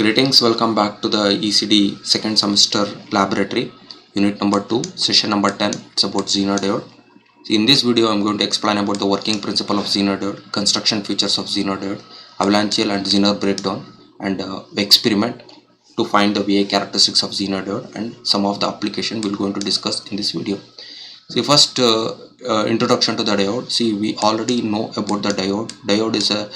Greetings, welcome back to the ECD second semester laboratory, unit number 2, session number 10. It's about Zener diode. In this video, I'm going to explain about the working principle of Zener diode, construction features of Zener diode, avalanche and Zener breakdown, and experiment to find the VA characteristics of Zener diode, and some of the application we're going to discuss in this video. See, first introduction to the diode. See, we already know about the diode. Diode is a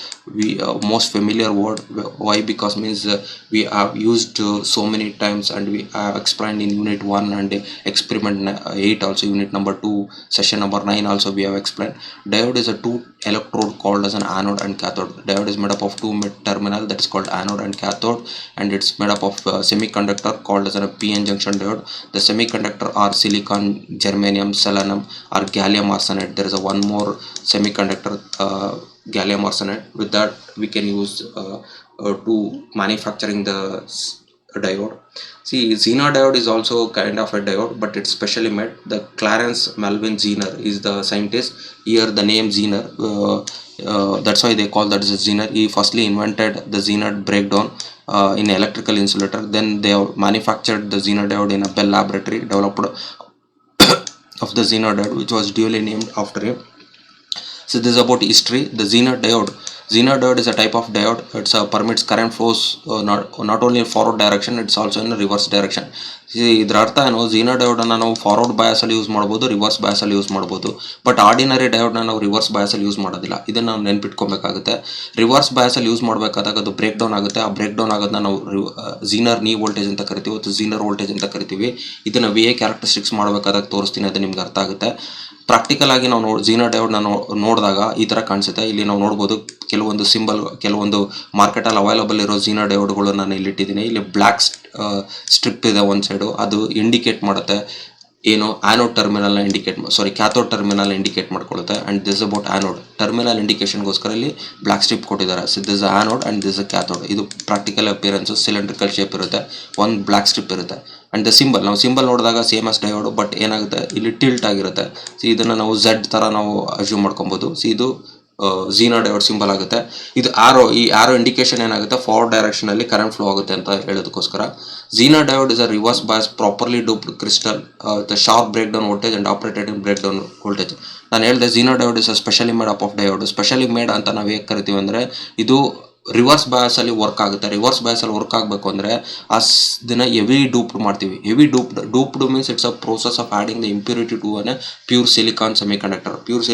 most familiar word. Why? Because means we have used so many times, and we have explained in unit 1 and experiment 8 also, unit number 2, session number 9 also we have explained. Diode is a two electrode called as an anode and cathode. Diode is made up of two terminal, that is called anode and cathode, and it's made up of semiconductor called as a PN junction diode. The semiconductor are silicon, germanium, selenium, or gallium arsenide. There is a one more semiconductor, gallium arsenide. With that we can use to manufacturing the diode. See, Zener diode is also kind of a diode, but it's specially made. The Clarence Melvin Zener is the scientist. Here the name Zener, that's why they call that as a Zener. He firstly invented the Zener breakdown in electrical insulator. Then they manufactured the Zener diode in a Bell laboratory, developed of the Zener diode, which was duly named after him. So this is about history. The Zener diode. Zener diode is a type of diode. It's permits current flows not only in forward direction, it's also in reverse direction. See, ಇದರ ಅರ್ಥ ಏನು, Zener diode ಅನ್ನು ನಾವು forward bias ಅಲ್ಲಿ use ಮಾಡಬಹುದು, reverse bias ಅಲ್ಲಿ use ಮಾಡಬಹುದು. But ordinary diode ನಾವು ರಿವರ್ಸ್ ಬಯಾಸ್ ಅಲ್ಲಿ ಯೂಸ್ ಮಾಡೋದಿಲ್ಲ. ಇದನ್ನ ನಾವು ನೆನ್ಪಿಟ್ಕೊಬೇಕಾಗುತ್ತೆ. ರಿವರ್ಸ್ ಬಯಾಸ್ ಅಲ್ಲಿ ಯೂಸ್ ಮಾಡಬೇಕಾದಾಗ ಅದು ಬ್ರೇಕ್ ಡೌನ್ ಆಗುತ್ತೆ. ಆ ಬ್ರೇಕ್ ಡೌನ್ ಆಗೋದನ್ನ ನಾವು Zener ನೀ ವೋಲ್ಟೇಜ್ ಅಂತ ಕರಿತೀವಿ, ಅಥವಾ Zener ವೋಲ್ಟೇಜ್ ಅಂತ ಕರಿತೀವಿ. ಇದನ್ನ VA ಕ್ಯಾರೆಕ್ಟರಿಸ್ಟಿಕ್ಸ್ ಮಾಡಬೇಕಾದಾಗ ತೋರಿಸ್ತೀನಿ, ಅದು ನಿಮ್ಗೆ ಅರ್ಥ ಆಗುತ್ತೆ. ಪ್ರಾಕ್ಟಿಕಲ್ ಆಗಿ ನಾವು Zener ಡಯೋಡ್ ನೋಡಿದಾಗ ಈ ತರ ಕಾಣಿಸುತ್ತೆ. ಇಲ್ಲಿ ನಾವು ನೋಡಬಹುದು ಕೆಲವೊಂದು ಸಿಂಬಲ್, ಕೆಲವೊಂದು ಮಾರ್ಕೆಟ್ ಅಲ್ಲಿ ಅವೈಲಬಲ್ ಇರೋ Zener ಡಯೋಡ್ಗಳು ನಾನು ಇಲ್ಲಿ ಇಟ್ಟಿದ್ದೀನಿ. ಇಲ್ಲಿ ಬ್ಲಾಕ್ ಸ್ಟ್ರಿಪ್ ಇದೆ ಒಂದು ಸೈಡು, ಅದು ಇಂಡಿಕೇಟ್ ಮಾಡುತ್ತೆ ಏನು, anode terminal cathode terminal indicate ಮಾಡ್ಕೊಳ್ಳುತ್ತೆ. And this about anode terminal ಇಂಡಿಕೇಶನ್ಗೋಸ್ಕರ ಇಲ್ಲಿ ಬ್ಲಾಕ್ ಸ್ಟ್ರಿಪ್ ಕೊಟ್ಟಿದ್ದಾರೆ. So this anode and this cathode. ಇದು ಪ್ರಾಕ್ಟಿಕಲ್ ಅಪಿಯರೆನ್ಸ್, ಸಿಲಿಂಡ್ರಿಕಲ್ ಶೇಪ್ ಇರುತ್ತೆ, ಒಂದು ಬ್ಲಾಕ್ ಸ್ಟ್ರಿಪ್ ಇರುತ್ತೆ. ಅಂಡ್ ದ ಸಿಂಬಲ್, ನಾವು ಸಿಂಬಲ್ ನೋಡಿದಾಗ ಸೇಮ್ ಆಸ್ ಡಯೋಡ್, ಬಟ್ ಏನಾಗುತ್ತೆ ಇಲ್ಲಿ ಟಿಲ್ಟ್ ಆಗಿರುತ್ತೆ. ಸೊ ಇದನ್ನು ನಾವು ಝೆಡ್ ಥರ ನಾವು ಅಸ್ಯೂಮ್ ಮಾಡ್ಕೊಬೋದು. ಸೊ ಇದು Zener diode ಸಿಂಬಲ್ ಆಗುತ್ತೆ. ಇದು ಈ ಆರೋ ಇಂಡಿಕೇಶನ್ ಏನಾಗುತ್ತೆ, ಫಾರ್ವರ್ಡ್ ಡೈರೆಕ್ಷನ್ ಅಲ್ಲಿ ಕರೆಂಟ್ ಫ್ಲೋ ಆಗುತ್ತೆ ಅಂತ ಹೇಳೋದಕ್ಕೋಸ್ಕರ. Zener diode is a reverse bias properly doped crystal, the sharp breakdown voltage and operated in breakdown voltage. ನಾನು ಹೇಳಿದೆ Zener diode is a specially made up of diode. Specially made ಅಂತ ನಾವು ಹೇಗೆ ಕರಿತೀವಿ ಅಂದರೆ, ಇದು ರಿವರ್ಸ್ ಬಯಾಸ್ ಅಲ್ಲಿ work ಆಗುತ್ತೆ. ರಿವರ್ಸ್ ಬಯಾಸ್ ಅಲ್ಲಿ ವರ್ಕ್ ಆಗಬೇಕು ಅಂದ್ರೆ ದಿನ ಹೆವಿ ಡೂಪ್ಡ್ ಮಾಡ್ತೀವಿ. Heavy doped means it's a process of adding the impurity to an pure silicon semiconductor. Pure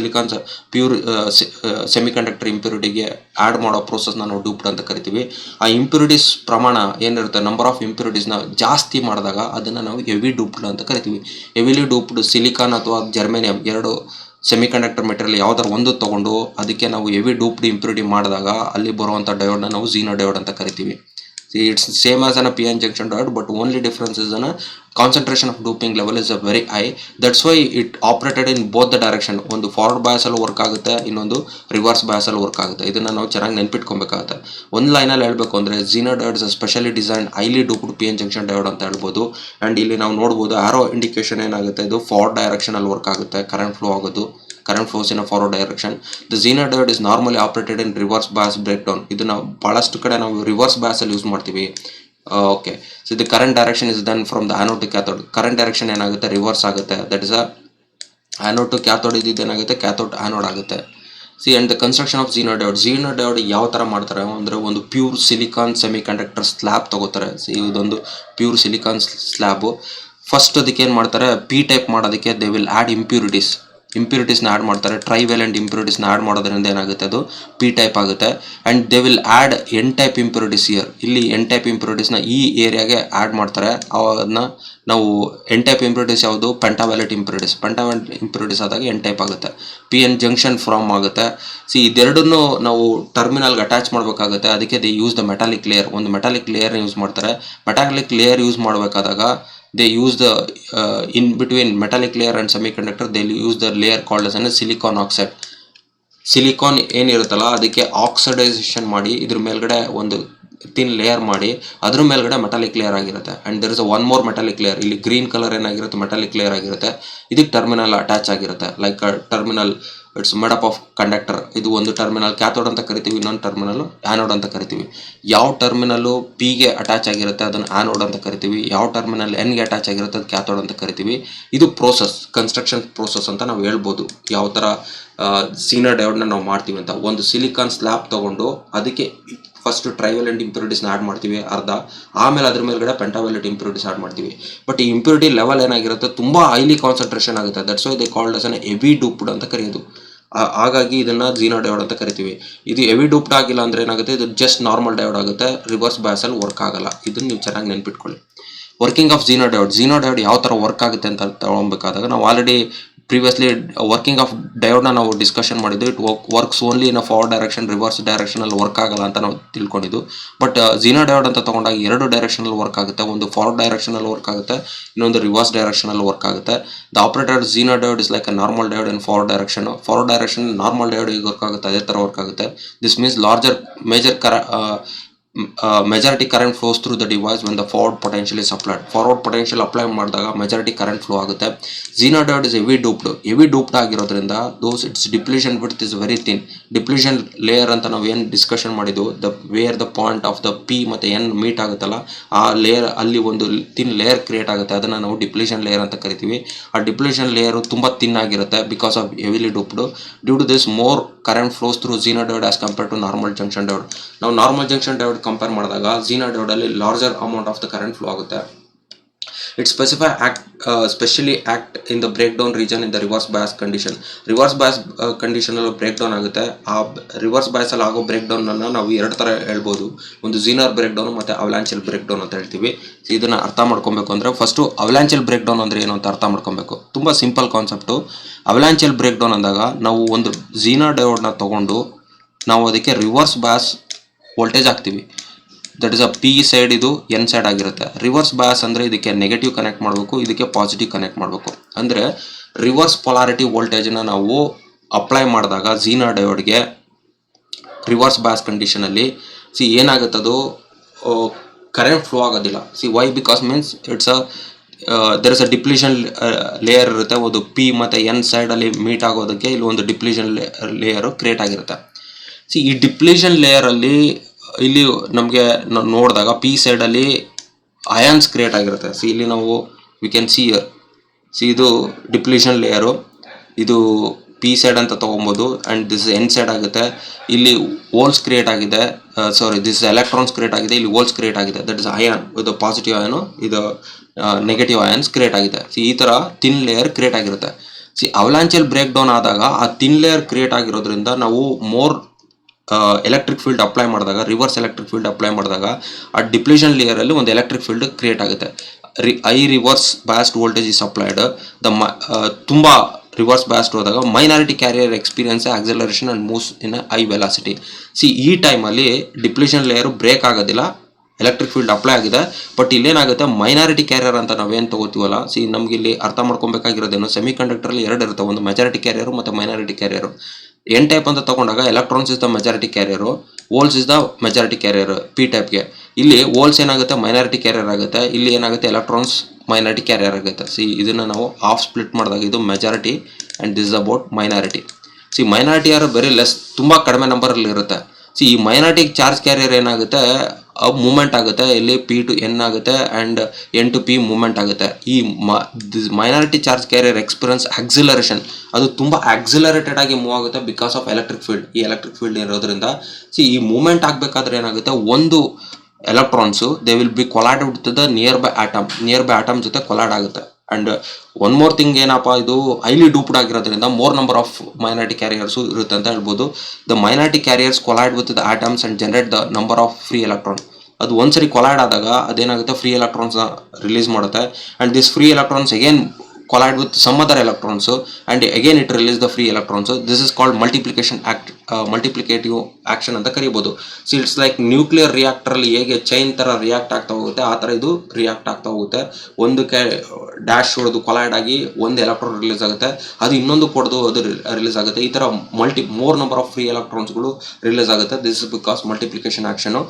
semiconductor ಇಂಪ್ಯೂರಿಟಿಗೆ ಆಡ್ ಮಾಡೋ ಪ್ರೋಸೆಸ್ನ ನಾವು ಡೂಪ್ಡ್ ಅಂತ ಕರಿತೀವಿ. ಆ ಇಂಪ್ಯೂರಿಟೀಸ್ ಪ್ರಮಾಣ ಏನಿರುತ್ತೆ, ನಂಬರ್ ಆಫ್ ಇಂಪ್ಯೂರಿಟೀಸ್ನ ಜಾಸ್ತಿ ಮಾಡಿದಾಗ ಅದನ್ನು ನಾವು ಹೆವಿ ಡೂಪ್ಡ್ ಅಂತ ಕರಿತೀವಿ. ಹೆವಿಲಿ ಡೂಪ್ಡ್ ಸಿಲಿಕಾನ್ ಅಥವಾ ಜರ್ಮೇನಿಯಂ ಎರಡು ಸೆಮಿಕಂಡಕ್ಟರ್ ಮೆಟೀರಿಯಲ್ ಯಾವ್ದಾರು ಒಂದು ತಗೊಂಡು ಅದಕ್ಕೆ ನಾವು ಹೆವಿ ಡೂಪ್ಡ್ ಇಂಪ್ಯೂರಿಟಿ ಮಾಡಿದಾಗ ಅಲ್ಲಿ ಬರುವಂಥ ಡಯೋಡ್ನ ನಾವು Zener diode ಅಂತ ಕರಿತೀವಿ. It's same as an PN junction diode, but only difference is in a concentration of doping level is very high. That's why it operated in both the direction. ಒಂದು forward bias ಅಲ್ಲಿ work ಆಗುತ್ತೆ, ಇನ್ನೊಂದು reverse bias ಅಲ್ಲಿ work ಆಗುತ್ತೆ. ಇದನ್ನ ನಾವು ಚೆನ್ನಾಗಿ ನೆನ್ಪಿಟ್ಕೊಬೇಕಾಗುತ್ತೆ. ಒಂದು ಲೈನಲ್ಲಿ ಹೇಳ್ಬೇಕು ಅಂದ್ರೆ Zener diode is a specially designed highly doped PN junction diode ಅಂತ ಹೇಳ್ಬೋದು. ಅಂಡ್ ಇಲ್ಲಿ ನಾವು ನೋಡ್ಬೋದು ಆರೋ ಇಂಡಿಕೇಶನ್ ಏನಾಗುತ್ತೆ, ಇದು ಫಾರ್ವರ್ಡ್ ಡೈರೆಕ್ಷನ್ ಅಲ್ಲಿ ವರ್ಕ್ ಆಗುತ್ತೆ, ಕರೆಂಟ್ ಫ್ಲೋ ಆಗೋದು. Current flows in a forward direction. The Zener diode is normally operated in reverse bias breakdown. ಇದು ನಾವು ಬಹಳಷ್ಟು ಕಡೆ ನಾವು ರಿವರ್ಸ್ ಬಯಾಸ್ ಅಲ್ಲಿ ಯೂಸ್ ಮಾಡ್ತೀವಿ. Okay, so the current direction is then from the anode to cathode. Current direction ಏನಾಗುತ್ತೆ, reverse ಆಗುತ್ತೆ. That is a anode to cathode. ಇದೇನಾಗುತ್ತೆ, ಕ್ಯಾಥೋಡ್ ಆನೋಡ್ ಆಗುತ್ತೆ. See and the construction of Zener diode. Zener diode ಯಾವ ಥರ ಮಾಡ್ತಾರೆ ಅಂದರೆ, ಒಂದು pure silicon semiconductor slab ತಗೋತಾರೆ. ಇದೊಂದು ಪ್ಯೂರ್ ಸಿಲಿಕಾನ್ ಸ್ಲ್ಯಾಬು. ಫಸ್ಟ್ ಅದಕ್ಕೆ ಏನು ಮಾಡ್ತಾರೆ, ಪಿ ಟೈಪ್ ಮಾಡೋದಕ್ಕೆ ದೇ ವಿಲ್ ಆ್ಯಡ್ ಇಂಪ್ಯೂರಿಟೀಸ್ನ ಆ್ಯಡ್ ಮಾಡ್ತಾರೆ. ಟ್ರೈವೇಲೆಂಟ್ ಇಂಪ್ಯೂರಿಟೀಸ್ನ ಆ್ಯಡ್ ಮಾಡೋದ್ರಿಂದ ಏನಾಗುತ್ತೆ, ಅದು ಪಿ ಟೈಪ್ ಆಗುತ್ತೆ. And they will add N type impurities year. ಇಲ್ಲಿ ಎನ್ ಟೈಪ್ ಇಂಪ್ಯೂರಿಟೀಸ್ನ ಈ ಏರಿಯಾಗೆ ಆ್ಯಡ್ ಮಾಡ್ತಾರೆ. ಅದನ್ನ ನಾವು ಎನ್ ಟೈಪ್ ಇಂಪ್ಯೂರಿಟೀಸ್ ಯಾವುದು, ಪೆಂಟಾವ್ಯಾಲೆಂಟ್ ಇಂಪ್ಯೂರಿಟೀಸ್ ಆದಾಗ ಎನ್ ಟೈಪ್ ಆಗುತ್ತೆ. PN ಜಂಕ್ಷನ್ ಫಾರ್ಮ್ ಆಗುತ್ತೆ. ಇದೆರಡನ್ನು ನಾವು ಟರ್ಮಿನಲ್ಗೆ ಅಟ್ಯಾಚ್ ಮಾಡಬೇಕಾಗುತ್ತೆ. ಅದಕ್ಕೆ they use the metallic layer. ಒಂದು ಮೆಟಾಲಿಕ್ ಲೇಯರ್ನ ಯೂಸ್ ಮಾಡ್ತಾರೆ. ಮೆಟಾಲಿಕ್ ಲೇಯರ್ ಯೂಸ್ ಮಾಡಬೇಕಾದಾಗ they use the in between metallic layer and semiconductor, they'll use the layer called as silicon oxide. Silicon ಏನಿರುತ್ತಲ್ಲ ಅದಕ್ಕೆ ಆಕ್ಸಿಡೈಸೇಷನ್ ಮಾಡಿ ಇದ್ರ ಮೇಲ್ಗಡೆ ಒಂದು ತಿನ್ ಲೇಯರ್ ಮಾಡಿ ಅದ್ರ ಮೇಲ್ಗಡೆ ಮೆಟಾಲಿಕ್ ಲೇಯರ್ ಆಗಿರುತ್ತೆ. And there is one more metallic layer. ಇಲ್ಲಿ ಗ್ರೀನ್ ಕಲರ್ ಏನಾಗಿರುತ್ತೆ, ಮೆಟಾಲಿಕ್ ಲೇಯರ್ ಆಗಿರುತ್ತೆ. ಇದಕ್ಕೆ ಟರ್ಮಿನಲ್ ಅಟ್ಯಾಚ್ ಆಗಿರುತ್ತೆ. Like terminal it's made up of conductor. ಇದು ಒಂದು ಟರ್ಮಿನಲ್ ಕ್ಯಾಥೋಡ್ ಅಂತ ಕರಿತೀವಿ, ಇನ್ನೊಂದು ಟರ್ಮಿನಲ್ ಆ್ಯನೋಡ್ ಅಂತ ಕರಿತೀವಿ. ಯಾವ ಟರ್ಮಿನಲ್ಲು ಪಿಗೆ ಅಟ್ಯಾಚ್ ಆಗಿರುತ್ತೆ ಅದನ್ನು ಆ್ಯನೋಡ್ ಅಂತ ಕರಿತೀವಿ, ಯಾವ ಟರ್ಮಿನಲ್ ಎನ್ಗೆ ಅಟ್ಯಾಚ್ ಆಗಿರುತ್ತೆ ಅದು ಕ್ಯಾಥೋಡ್ ಅಂತ ಕರಿತೀವಿ. ಇದು ಪ್ರೋಸೆಸ್, ಕನ್ಸ್ಟ್ರಕ್ಷನ್ ಪ್ರೋಸೆಸ್ ಅಂತ ನಾವು ಹೇಳ್ಬೋದು. ಯಾವ ಥರ ಝೀನರ್ ಡಯೋಡ್ನ ನಾವು ಮಾಡ್ತೀವಿ ಅಂತ. ಒಂದು ಸಿಲಿಕಾನ್ ಸ್ಲ್ಯಾಬ್ ತೊಗೊಂಡು ಅದಕ್ಕೆ ಫಸ್ಟ್ ಟ್ರೈವೆಲೆಂಟ್ ಇಂಪ್ಯೂರಿಟೀಸ್ನ ಆ್ಯಡ್ ಮಾಡ್ತೀವಿ ಅರ್ಧ, ಆಮೇಲೆ ಅದ್ರ ಮೇಲ್ಗಡೆ ಪೆಂಟಾವೆಲೆಂಟ್ ಇಂಪ್ಯೂರಿಟೀಸ್ ಆ್ಯಡ್ ಮಾಡ್ತೀವಿ. ಬಟ್ ಈ ಇಂಪ್ಯೂರಿಟಿ ಲೆವೆಲ್ ಏನಾಗಿರುತ್ತೆ, ತುಂಬ ಹೈಲಿ ಕಾನ್ಸಂಟ್ರೇಷನ್ ಆಗುತ್ತೆ. That's why they called as an heavy doped ಅಂತ ಕರೆಯೋದು. ಹಾಗಾಗಿ ಇದನ್ನು ಝೀನರ್ ಡಯೋಡ್ ಅಂತ ಕರಿತೀವಿ. ಇದು ಹೆವಿ ಡೂಪ್ಡ್ ಆಗಿಲ್ಲ ಅಂದರೆ ಏನಾಗುತ್ತೆ, ಇದು ಜಸ್ಟ್ ನಾರ್ಮಲ್ ಡಯೋಡ್ ಆಗುತ್ತೆ, ರಿವರ್ಸ್ ಬಯಾಸಲ್ಲಿ ವರ್ಕ್ ಆಗಲ್ಲ. ಇದನ್ನು ನೀವು ಚೆನ್ನಾಗಿ ನೆನ್ಪಿಟ್ಕೊಳ್ಳಿ. ವರ್ಕಿಂಗ್ ಆಫ್ ಝೀನರ್ ಡಯೋಡ್ ಯಾವ ಥರ ವರ್ಕ್ ಆಗುತ್ತೆ ಅಂತ ತಗೊಬೇಕಾದಾಗ ನಾವು ಆಲ್ರೆಡಿ ಪ್ರೀವಿಯಸ್ಲಿ ವರ್ಕಿಂಗ್ ಆಫ್ ಡಯೋಡ್ನ ನಾವು ಡಿಸ್ಕಷನ್ ಮಾಡಿದ್ದು. It works only in forward direction, reverse ಡೈರೆಕ್ಷನಲ್ಲಿ ವರ್ಕ್ ಆಗಲ್ಲ ಅಂತ ನಾವು ತಿಳ್ಕೊಂಡಿದ್ದು. ಬಟ್ ಝೀನರ್ ಡಯೋಡ್ ಅಂತ ತೊಗೊಂಡಾಗ ಎರಡು ಡೈರೆಕ್ಷನಲ್ಲಿ ವರ್ಕ್ ಆಗುತ್ತೆ. ಒಂದು ಫಾರ್ವರ್ಡ್ ಡೈರೆಕ್ಷನಲ್ಲಿ ವರ್ಕ್ ಆಗುತ್ತೆ, ಇನ್ನೊಂದು ರಿವರ್ಸ್ ಡೈರೆಕ್ಷನಲ್ಲಿ ವರ್ಕ್ ಆಗುತ್ತೆ. The operator Zener diode is like a normal diode in forward direction normal diode ಈಗ ವರ್ಕ್ ಆಗುತ್ತೆ, ಅದೇ ಥರ ವರ್ಕ್ ಆಗುತ್ತೆ. This means majority current flows through the device when the forward potential is applied. Forward potential apply ಮಾಡಿದಾಗ majority current flow ಆಗುತ್ತೆ. Xenon diode is heavy doped ಆಗಿರೋದ್ರಿಂದ its depletion width is very thin. Depletion layer ಅಂತ ನಾವು ಏನು discussion ಮಾಡಿದ್ವು, where the point of the P ಮತ್ತು N meet ಆಗುತ್ತಲ್ಲ, ಆ ಲೇಯರ್ ಅಲ್ಲಿ ಒಂದು ಥಿನ್ ಲೇಯರ್ ಕ್ರಿಯೇಟ್ ಆಗುತ್ತೆ. ಅದನ್ನು ನಾವು ಡಿಪ್ಲೇಷನ್ ಲೇಯರ್ ಅಂತ ಕರಿತೀವಿ. ಆ ಡಿಪ್ಲೇಷನ್ ಲೇಯರ್ ತುಂಬ ಥಿನ್ ಆಗಿರುತ್ತೆ because of heavily doped. Due to this more current flows through zener diode as compare to normal junction diode. ನಾವು ನಾರ್ಮಲ್ ಜಂಕ್ಷನ್ ಡಯೋಡ್ ಕಂಪೇರ್ ಮಾಡಿದಾಗ ಝೀನರ್ ಡಯೋಡ್ ಅಲ್ಲಿ larger amount of the current flow ಆಗುತ್ತೆ. It specially act in the breakdown region in the reverse bias condition. Reverse bias condition ಅಲ್ಲಿ breakdown ಆಗುತ್ತೆ. ಆ reverse bias ಅಲ್ಲಿ ಆಗೋ breakdown ಅನ್ನು ನಾವು ಎರಡು ಥರ ಹೇಳ್ಬೋದು. ಒಂದು ಝೀನರ್ ಬ್ರೇಕ್ಡೌನ್ ಮತ್ತು ಅವಲಾಂಚಲ್ ಬ್ರೇಕ್ಡೌನ್ ಅಂತ ಹೇಳ್ತೀವಿ. ಇದನ್ನು ಅರ್ಥ ಮಾಡ್ಕೊಬೇಕು ಅಂದರೆ ಫಸ್ಟು ಅವಲಾಂಚಲ್ ಬ್ರೇಕ್ಡೌನ್ ಅಂದರೆ ಏನು ಅಂತ ಅರ್ಥ ಮಾಡ್ಕೊಬೇಕು. ತುಂಬ ಸಿಂಪಲ್ ಕಾನ್ಸೆಪ್ಟು. ಅವಲಾಂಚಲ್ ಬ್ರೇಕ್ಡೌನ್ ಅಂದಾಗ ನಾವು ಒಂದು ಝೀನರ್ ಡಯೋಡ್ನ ತೊಗೊಂಡು ನಾವು ಅದಕ್ಕೆ ರಿವರ್ಸ್ ಬಯಾಸ್ ವೋಲ್ಟೇಜ್ ಹಾಕ್ತೀವಿ. That is a P side, ಇದು ಎನ್ ಸೈಡ್ ಆಗಿರುತ್ತೆ. ರಿವರ್ಸ್ ಬಯಾಸ್ ಅಂದರೆ ಇದಕ್ಕೆ ನೆಗೆಟಿವ್ ಕನೆಕ್ಟ್ ಮಾಡಬೇಕು, ಇದಕ್ಕೆ ಪಾಸಿಟಿವ್ ಕನೆಕ್ಟ್ ಮಾಡಬೇಕು. ಅಂದರೆ ರಿವರ್ಸ್ ಪೊಲಾರಿಟಿ ವೋಲ್ಟೇಜ್ನ ನಾವು ಅಪ್ಲೈ ಮಾಡಿದಾಗ ಝೀನರ್ ಡಯೋಡ್ಗೆ ರಿವರ್ಸ್ ಬಯಾಸ್ ಕಂಡೀಷನಲ್ಲಿ ಏನಾಗುತ್ತದು, ಕರೆಂಟ್ ಫ್ಲೋ ಆಗೋದಿಲ್ಲ. Why because means there is a depletion layer ಇರುತ್ತೆ. ಒಂದು ಪಿ ಮತ್ತು ಎನ್ ಸೈಡಲ್ಲಿ ಮೀಟ್ ಆಗೋದಕ್ಕೆ ಇಲ್ಲಿ ಒಂದು ಡಿಪ್ಲೀಷನ್ ಲೇಯರು ಕ್ರಿಯೇಟ್ ಆಗಿರುತ್ತೆ. ಈ ಡಿಪ್ಲೀಷನ್ ಲೇಯರಲ್ಲಿ ಇಲ್ಲಿ ನಮಗೆ ನೋಡಿದಾಗ ಪಿ ಸೈಡಲ್ಲಿ ಅಯಾನ್ಸ್ ಕ್ರಿಯೇಟ್ ಆಗಿರುತ್ತೆ. ಇಲ್ಲಿ ನಾವು ವಿ ಕ್ಯಾನ್ ಸಿ ಇದು ಡಿಪ್ಲೀಷನ್ ಲೇಯರು, ಇದು ಪಿ ಸೈಡ್ ಅಂತ ತೊಗೊಬೋದು. ಆ್ಯಂಡ್ ದಿಸ್ ಎನ್ ಸೈಡ್ ಆಗುತ್ತೆ. ಇಲ್ಲಿ ಹೋಲ್ಸ್ ಕ್ರಿಯೇಟ್ ಆಗಿದೆ, ದಿಸ್ ಎಲೆಕ್ಟ್ರಾನ್ಸ್ ಕ್ರಿಯೇಟ್ ಆಗಿದೆ, ಇಲ್ಲಿ ಹೋಲ್ಸ್ ಕ್ರಿಯೇಟ್ ಆಗಿದೆ. ದಟ್ ಇಸ್ ಅಯಾನ್, ಇದು ಪಾಸಿಟಿವ್ ಅಯಾನು, ಇದು ನೆಗೆಟಿವ್ ಅಯಾನ್ಸ್ ಕ್ರಿಯೇಟ್ ಆಗಿದೆ. ಈ ಥರ ಥಿನ್ ಲೇಯರ್ ಕ್ರಿಯೇಟ್ ಆಗಿರುತ್ತೆ. ಅವಲಾಂಚಲ್ ಬ್ರೇಕ್ ಡೌನ್ ಆದಾಗ ಆ ಥಿನ್ ಲೇಯರ್ ಕ್ರಿಯೇಟ್ ಆಗಿರೋದ್ರಿಂದ ನಾವು ಮೋರ್ ಎಲೆಕ್ಟ್ರಿಕ್ ಫೀಲ್ಡ್ ಅಪ್ಲೈ ಮಾಡಿದಾಗ, ರಿವರ್ಸ್ ಎಲೆಕ್ಟ್ರಿಕ್ ಫೀಲ್ಡ್ ಅಪ್ಲೈ ಮಾಡಿದಾಗ ಆ ಡಿಪ್ಲೇಷನ್ ಲೇಯರಲ್ಲಿ ಒಂದು ಎಲೆಕ್ಟ್ರಿಕ್ ಫೀಲ್ಡ್ ಕ್ರಿಯೇಟ್ ಆಗುತ್ತೆ. Reverse biased voltage is applied. ತುಂಬ ರಿವರ್ಸ್ ಬಯಾಸ್ಡ್ ಹೋದಾಗ minority carrier experience acceleration and moves in high velocity. ಈ ಟೈಮಲ್ಲಿ ಡಿಪ್ಲೇಷನ್ ಲೇಯರು ಬ್ರೇಕ್ ಆಗೋದಿಲ್ಲ, ಎಲೆಕ್ಟ್ರಿಕ್ ಫೀಲ್ಡ್ ಅಪ್ಲೈ ಆಗಿದೆ. ಬಟ್ ಇಲ್ಲೇನಾಗುತ್ತೆ, ಮೈನಾರಿಟಿ ಕ್ಯಾರಿಯರ್ ಅಂತ ನಾವೇನು ತೊಗೋತೀವಲ್ಲ, ನಮ್ಗೆ ಇಲ್ಲಿ ಅರ್ಥ ಮಾಡ್ಕೊಬೇಕಾಗಿರೋದೇನು, ಸೆಮಿ ಕಂಡಕ್ಟರಲ್ಲಿ ಎರಡು ಇರುತ್ತೆ, ಒಂದು ಮೆಜಾರಿಟಿ ಕ್ಯಾರಿಯರು ಮತ್ತು ಮೈನಾರಿಟಿ ಕ್ಯಾರಿಯರು. ಎನ್ ಟೈಪ್ ಅಂತ ತೊಗೊಂಡಾಗ electrons is the majority carrier, holes is the majority carrier P ಟೈಪ್ಗೆ. ಇಲ್ಲಿ ಹೋಲ್ಸ್ ಏನಾಗುತ್ತೆ, ಮೈನಾರಿಟಿ ಕ್ಯಾರಿಯರ್ ಆಗುತ್ತೆ. ಇಲ್ಲಿ ಏನಾಗುತ್ತೆ, ಎಲೆಕ್ಟ್ರಾನ್ಸ್ ಮೈನಾರಿಟಿ ಕ್ಯಾರಿಯರ್ ಆಗುತ್ತೆ. ಇದನ್ನು ನಾವು ಹಾಫ್ ಸ್ಪ್ಲಿಟ್ ಮಾಡಿದಾಗ ಇದು majority and this about minority. Minority are very less, ತುಂಬ ಕಡಿಮೆ ನಂಬರಲ್ಲಿ ಇರುತ್ತೆ. ಈ ಮೈನಾರಿಟಿ ಚಾರ್ಜ್ ಕ್ಯಾರಿಯರ್ ಏನಾಗುತ್ತೆ, ಮೂಮೆಂಟ್ ಆಗುತ್ತೆ. ಇಲ್ಲಿ ಪಿ ಟು ಎನ್ ಆಗುತ್ತೆ and N to P movement ಆಗುತ್ತೆ. ಈ minority charge carrier experience acceleration, ಅದು ತುಂಬ ಆಕ್ಸಿಲರೇಟೆಡ್ ಆಗಿ ಮೂವ್ ಆಗುತ್ತೆ ಬಿಕಾಸ್ ಆಫ್ ಎಲೆಕ್ಟ್ರಿಕ್ ಫೀಲ್ಡ್. ಈ ಎಲೆಕ್ಟ್ರಿಕ್ ಫೀಲ್ಡ್ ಇರೋದ್ರಿಂದ ಈ ಮೂಮೆಂಟ್ ಆಗಬೇಕಾದ್ರೆ ಏನಾಗುತ್ತೆ, ಒಂದು electrons they will be collide with the near by atom ಜೊತೆ ಕೊಲಾಯ್ಡ್ ಆಗುತ್ತೆ. ಆ್ಯಂಡ್ ಒನ್ ಮೋರ್ ಥಿಂಗ್ ಏನಪ್ಪ, ಇದು ಹೈಲಿ ಡೂಪ್ಡ್ ಆಗಿರೋದ್ರಿಂದ ಮೋರ್ ನಂಬರ್ ಆಫ್ ಮೈನಾರಿಟಿ ಕ್ಯಾರಿಯರ್ಸು ಇರುತ್ತೆ ಅಂತ ಹೇಳ್ಬೋದು. The minority carriers colloid with the atoms and generate the number of free electron. ಅದು ಒಂದ್ಸರಿ ಕೊಲಾಯ್ಡ್ ಆದಾಗ ಅದೇನಾಗುತ್ತೆ, ಫ್ರೀ ಎಲೆಕ್ಟ್ರಾನ್ಸ್ನ ರಿಲೀಸ್ ಮಾಡುತ್ತೆ. And this free electrons again collide with some other electrons and again it releases the free electrons. This is called multiplicative action ಅಂತ ಕರೀಬೋದು. It's like nuclear reactor ಅಲ್ಲಿ ಹೇಗೆ chain ತರ react ಆಗ್ತಾ ಹೋಗುತ್ತೆ, ಆ ತರ ಇದು ರಿಯಾಕ್ಟ್ ಆಗ್ತಾ ಹೋಗುತ್ತೆ. ಒಂದು ಡ್ಯಾಶ್ ಹೊಡೆದು ಕೊಲೈಡ್ ಆಗಿ ಒಂದು ಎಲೆಕ್ಟ್ರಾನ್ ರಿಲೀಸ್ ಆಗುತ್ತೆ, ಅದು ಇನ್ನೊಂದು ಕೊಡೋದು ಅದು ರಿಲೀಸ್ ಆಗುತ್ತೆ. ಈ ತರ ಮೋರ್ ನಂಬರ್ ಆಫ್ ಫ್ರೀ ಎಲೆಕ್ಟ್ರಾನ್ಸ್ಗಳು ರಿಲೀಸ್ ಆಗುತ್ತೆ. This is because multiplication action.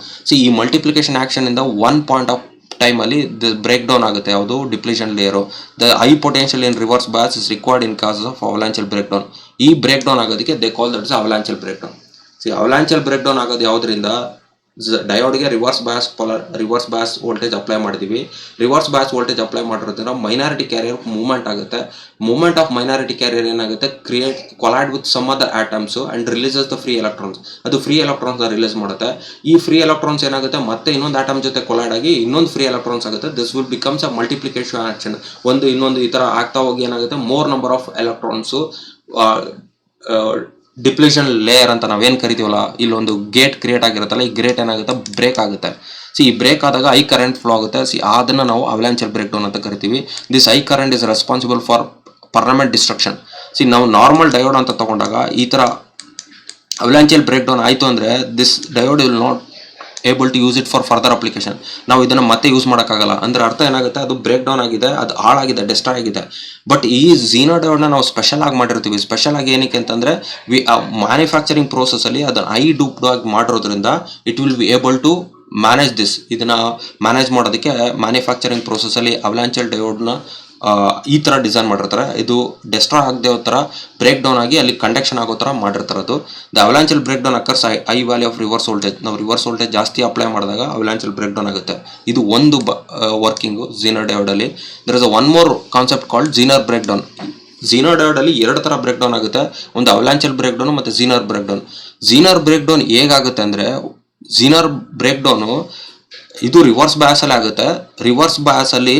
ಈ ಮಲ್ಟಿಪ್ಲಿಕೇಶನ್ ಆಕ್ಷನ್ ಇಂದ ಒನ್ ಪಾಯಿಂಟ್ ಆಫ್ ಟೈಮಲ್ಲಿ ಬ್ರೇಕ್ ಡೌನ್ ಆಗುತ್ತೆ. ಯಾವುದು depletion layer. The high potential in reverse bias is required in causes of avalanche break down. ಈ break down ಆಗೋದಕ್ಕೆ they call that is avalanche break down. Avalanche break down ಆಗೋದು ಯಾವುದರಿಂದ, ಡಯೋಡ್ಗೆ reverse bias voltage apply ಮಾಡಿದೀವಿ. Reverse bias voltage apply ಮಾಡಿರೋದ್ರಿಂದ minority carrier movement ಆಗುತ್ತೆ. Movement of minority carrier ಏನಾಗುತ್ತೆ, collide with some other atoms and releases the free electrons. ಅದು free electrons release ಮಾಡುತ್ತೆ. ಈ ಫ್ರೀ ಎಲೆಕ್ಟ್ರಾನ್ಸ್ ಏನಾಗುತ್ತೆ, ಮತ್ತೆ ಇನ್ನೊಂದು ಆಟಮ್ ಜೊತೆ ಕೊಲೈಡ್ ಆಗಿ ಇನ್ನೊಂದು ಫ್ರೀ ಎಲೆಕ್ಟ್ರಾನ್ಸ್ ಆಗುತ್ತೆ. This will becomes a multiplication action. ಇನ್ನೊಂದು ಈ ತರ ಆಗ್ತಾ ಹೋಗಿ ಏನಾಗುತ್ತೆ, more number of electrons depletion layer ಅಂತ ನಾವೇನು ಕರಿತೀವಲ್ಲ, ಇಲ್ಲೊಂದು ಗೇಟ್ ಕ್ರಿಯೇಟ್ ಆಗಿರುತ್ತಲ್ಲ, ಈ ಗೇಟ್ ಏನಾಗುತ್ತೆ, ಬ್ರೇಕ್ ಆಗುತ್ತೆ. ಈ ಬ್ರೇಕ್ ಆದಾಗ ಐ ಕರೆಂಟ್ ಫ್ಲೋ ಆಗುತ್ತೆ. ಅದನ್ನ ನಾವು ಅವಲಾಂಚಲ್ ಬ್ರೇಕ್ ಡೌನ್ ಅಂತ ಕರಿತೀವಿ. This I current is responsible for permanent destruction. ನಾವು ನಾರ್ಮಲ್ ಡಯೋಡ್ ಅಂತ ತಗೊಂಡಾಗ ಈ ತರ ಅವಲಾಂಚಲ್ ಬ್ರೇಕ್ ಡೌನ್ ಆಯಿತು ಅಂದರೆ this diode will not able to use it for further application. ನಾವು ಇದನ್ನು ಮತ್ತೆ ಯೂಸ್ ಮಾಡೋಕ್ಕಾಗಲ್ಲ. ಅಂದ್ರೆ ಅರ್ಥ ಏನಾಗುತ್ತೆ, ಅದು ಬ್ರೇಕ್ ಡೌನ್ ಆಗಿದೆ, ಅದು ಹಾಳಾಗಿದೆ, ಡೆಸ್ಟ್ರಾಯ್ ಆಗಿದೆ. ಬಟ್ ಈ ಝೀನೋ ಡಯೋಡ್ನ ನಾವು ಸ್ಪೆಷಲ್ ಆಗಿ ಮಾಡಿರ್ತೀವಿ. ಸ್ಪೆಷಲ್ ಆಗಿ ಏನಕ್ಕೆ ಅಂತಂದರೆ, ಮ್ಯಾನುಫ್ಯಾಕ್ಚರಿಂಗ್ ಪ್ರೋಸೆಸ್ಸಲ್ಲಿ ಅದನ್ನು ಡೂಪ್ಡ್ ಆಗಿ ಮಾಡಿರೋದ್ರಿಂದ it will be able to manage this. ಇದನ್ನು ಮ್ಯಾನೇಜ್ ಮಾಡೋದಕ್ಕೆ ಮ್ಯಾನುಫ್ಯಾಕ್ಚರಿಂಗ್ ಪ್ರೋಸೆಸ್ಸಲ್ಲಿ ಅವಲಾಂಚಲ್ ಡಯೋಡ್ನ ಈ ಥರ ಡಿಸೈನ್ ಮಾಡಿರ್ತಾರೆ. ಇದು ಡೆಸ್ಟ್ರಾಯ್ ಆಗದೆ ಥರ ಬ್ರೇಕ್ ಡೌನ್ ಆಗಿ ಅಲ್ಲಿ ಕಂಡಕ್ಷನ್ ಆಗೋ ಥರ ಮಾಡಿರ್ತಾರದು. The avalanche break down occurs I value of reverse voltage. ನಾವು ರಿವರ್ಸ್ ವೋಲ್ಟೇಜ್ ಜಾಸ್ತಿ ಅಪ್ಲೈ ಮಾಡಿದಾಗ ಅವಲಾಂಚಲ್ ಬ್ರೇಕ್ ಡೌನ್ ಆಗುತ್ತೆ. ಇದು ಒಂದು ವರ್ಕಿಂಗು ಝೀನರ್ ಡಯೋಡಲ್ಲಿ. There is one more concept called zener break down. Zener ಡಯೋಡಲ್ಲಿ ಎರಡು ಥರ ಬ್ರೇಕ್ ಡೌನ್ ಆಗುತ್ತೆ, ಒಂದು ಅವಲಾಂಚಲ್ ಬ್ರೇಕ್ ಡೌನ್ ಮತ್ತು zener break down. Zener break down ಹೇಗಾಗುತ್ತೆ ಅಂದರೆ, ಝೀನರ್ ಬ್ರೇಕ್ ಡೌನು ಇದು ರಿವರ್ಸ್ ಬಯಾಸಲ್ಲಿ ಆಗುತ್ತೆ. ರಿವರ್ಸ್ ಬಯಾಸಲ್ಲಿ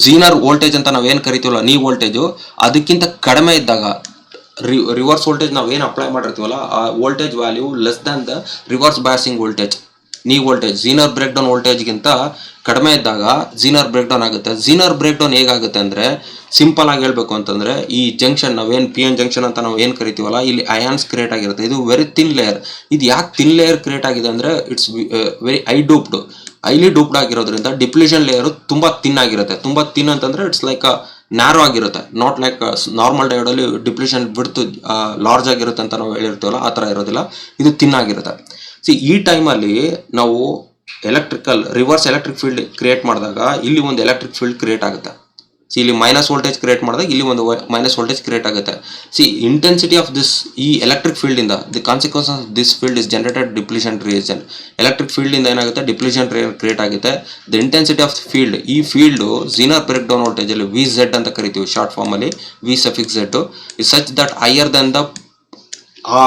ಝೀನರ್ ವೋಲ್ಟೇಜ್ ಅಂತ ನಾವೇನು ಕರಿತೀವಲ್ಲ, ನೀ ವೋಲ್ಟೇಜು ಅದಕ್ಕಿಂತ ಕಡಿಮೆ ಇದ್ದಾಗ, ರಿವರ್ಸ್ ವೋಲ್ಟೇಜ್ ನಾವೇನು ಅಪ್ಲೈ ಮಾಡಿರ್ತೀವಲ್ಲ ಆ voltage value less than the reverse biasing voltage. Knee voltage Zener break down ವೋಲ್ಟೇಜ್ಗಿಂತ ಕಡಿಮೆ ಇದ್ದಾಗ ಝೀನರ್ ಬ್ರೇಕ್ ಡೌನ್ ಆಗುತ್ತೆ. ಝೀನರ್ ಬ್ರೇಕ್ ಡೌನ್ ಹೇಗಾಗುತ್ತೆ ಅಂದರೆ, ಸಿಂಪಲ್ ಆಗಿ ಹೇಳ್ಬೇಕು ಅಂತಂದರೆ, ಈ ಜಂಕ್ಷನ್ ನಾವೇನು ಪಿ ಎನ್ ಜಂಕ್ಷನ್ ಅಂತ ನಾವು ಏನು ಕರಿತೀವಲ್ಲ, ಇಲ್ಲಿ ಅಯಾನ್ಸ್ ಕ್ರಿಯೇಟ್ ಆಗಿರುತ್ತೆ. ಇದು ವೆರಿ ಥಿನ್ ಲೇಯರ್. ಇದು ಯಾಕೆ ಥಿನ್ ಲೇಯರ್ ಕ್ರಿಯೇಟ್ ಆಗಿದೆ ಅಂದರೆ, ಇಟ್ಸ್ ವೆರಿ ಹೈಲಿ ಡೂಪ್ಡ್ ಆಗಿರೋದ್ರಿಂದ ಡಿಪ್ಲೀಷನ್ ಲೇಯರು ತುಂಬ ಥಿನ್ ಆಗಿರುತ್ತೆ. ತುಂಬ ಥಿನ್ ಅಂತಂದರೆ ಇಟ್ಸ್ ಲೈಕ್ ನ್ಯಾರೋ ಆಗಿರುತ್ತೆ, ನಾಟ್ ಲೈಕ್ ನಾರ್ಮಲ್ ಡಯೋಡಲ್ಲಿ ಡಿಪ್ಲೀಷನ್ ಬಿಡ್ತು ಲಾರ್ಜ್ ಆಗಿರುತ್ತೆ ಅಂತ ನಾವು ಹೇಳಿರ್ತೀವಲ್ಲ, ಆ ಥರ ಇರೋದಿಲ್ಲ. ಇದು ಥಿನ್ ಆಗಿರುತ್ತೆ. ಈ ಟೈಮಲ್ಲಿ ನಾವು ರಿವರ್ಸ್ ಎಲೆಕ್ಟ್ರಿಕ್ ಫೀಲ್ಡ್ ಕ್ರಿಯೇಟ್ ಮಾಡಿದಾಗ ಇಲ್ಲಿ ಒಂದು ಎಲೆಕ್ಟ್ರಿಕ್ ಫೀಲ್ಡ್ ಕ್ರಿಯೇಟ್ ಆಗುತ್ತೆ. ಇಲ್ಲಿ ಮೈನಸ್ ವೋಲ್ಟೇಜ್ ಕ್ರಿಯೇಟ್ ಮಾಡಿದಾಗ ಇಲ್ಲಿ ಒಂದು ಮೈನಸ್ ವೋಲ್ಟೇಜ್ ಕ್ರಿಯೇಟ್ ಆಗುತ್ತೆ. ಇಂಟೆನ್ಸಿಟಿ ಆಫ್ ದಿಸ್, ಈ ಎಲೆಕ್ಟ್ರಿಕ್ ಫೀಲ್ಡ್ ಇಂದ the consequence of this field is generated depletion reaction. Electric field ಇಂದ ಏನಾಗುತ್ತೆ, ಡಿಪ್ಲೀಷನ್ ಕ್ರಿಯೇಟ್ ಆಗುತ್ತೆ. ದ ಇಂಟೆನ್ಸಿಟಿ ಆಫ್ ಫೀಲ್ಡ್, ಈ field zener break down voltage ಅಲ್ಲಿ VZ ಅಂತ ಕರಿತೀವಿ ಶಾರ್ಟ್ ಫಾರ್ಮ್ ಅಲ್ಲಿ, V∗Z is such that higher than the ಆ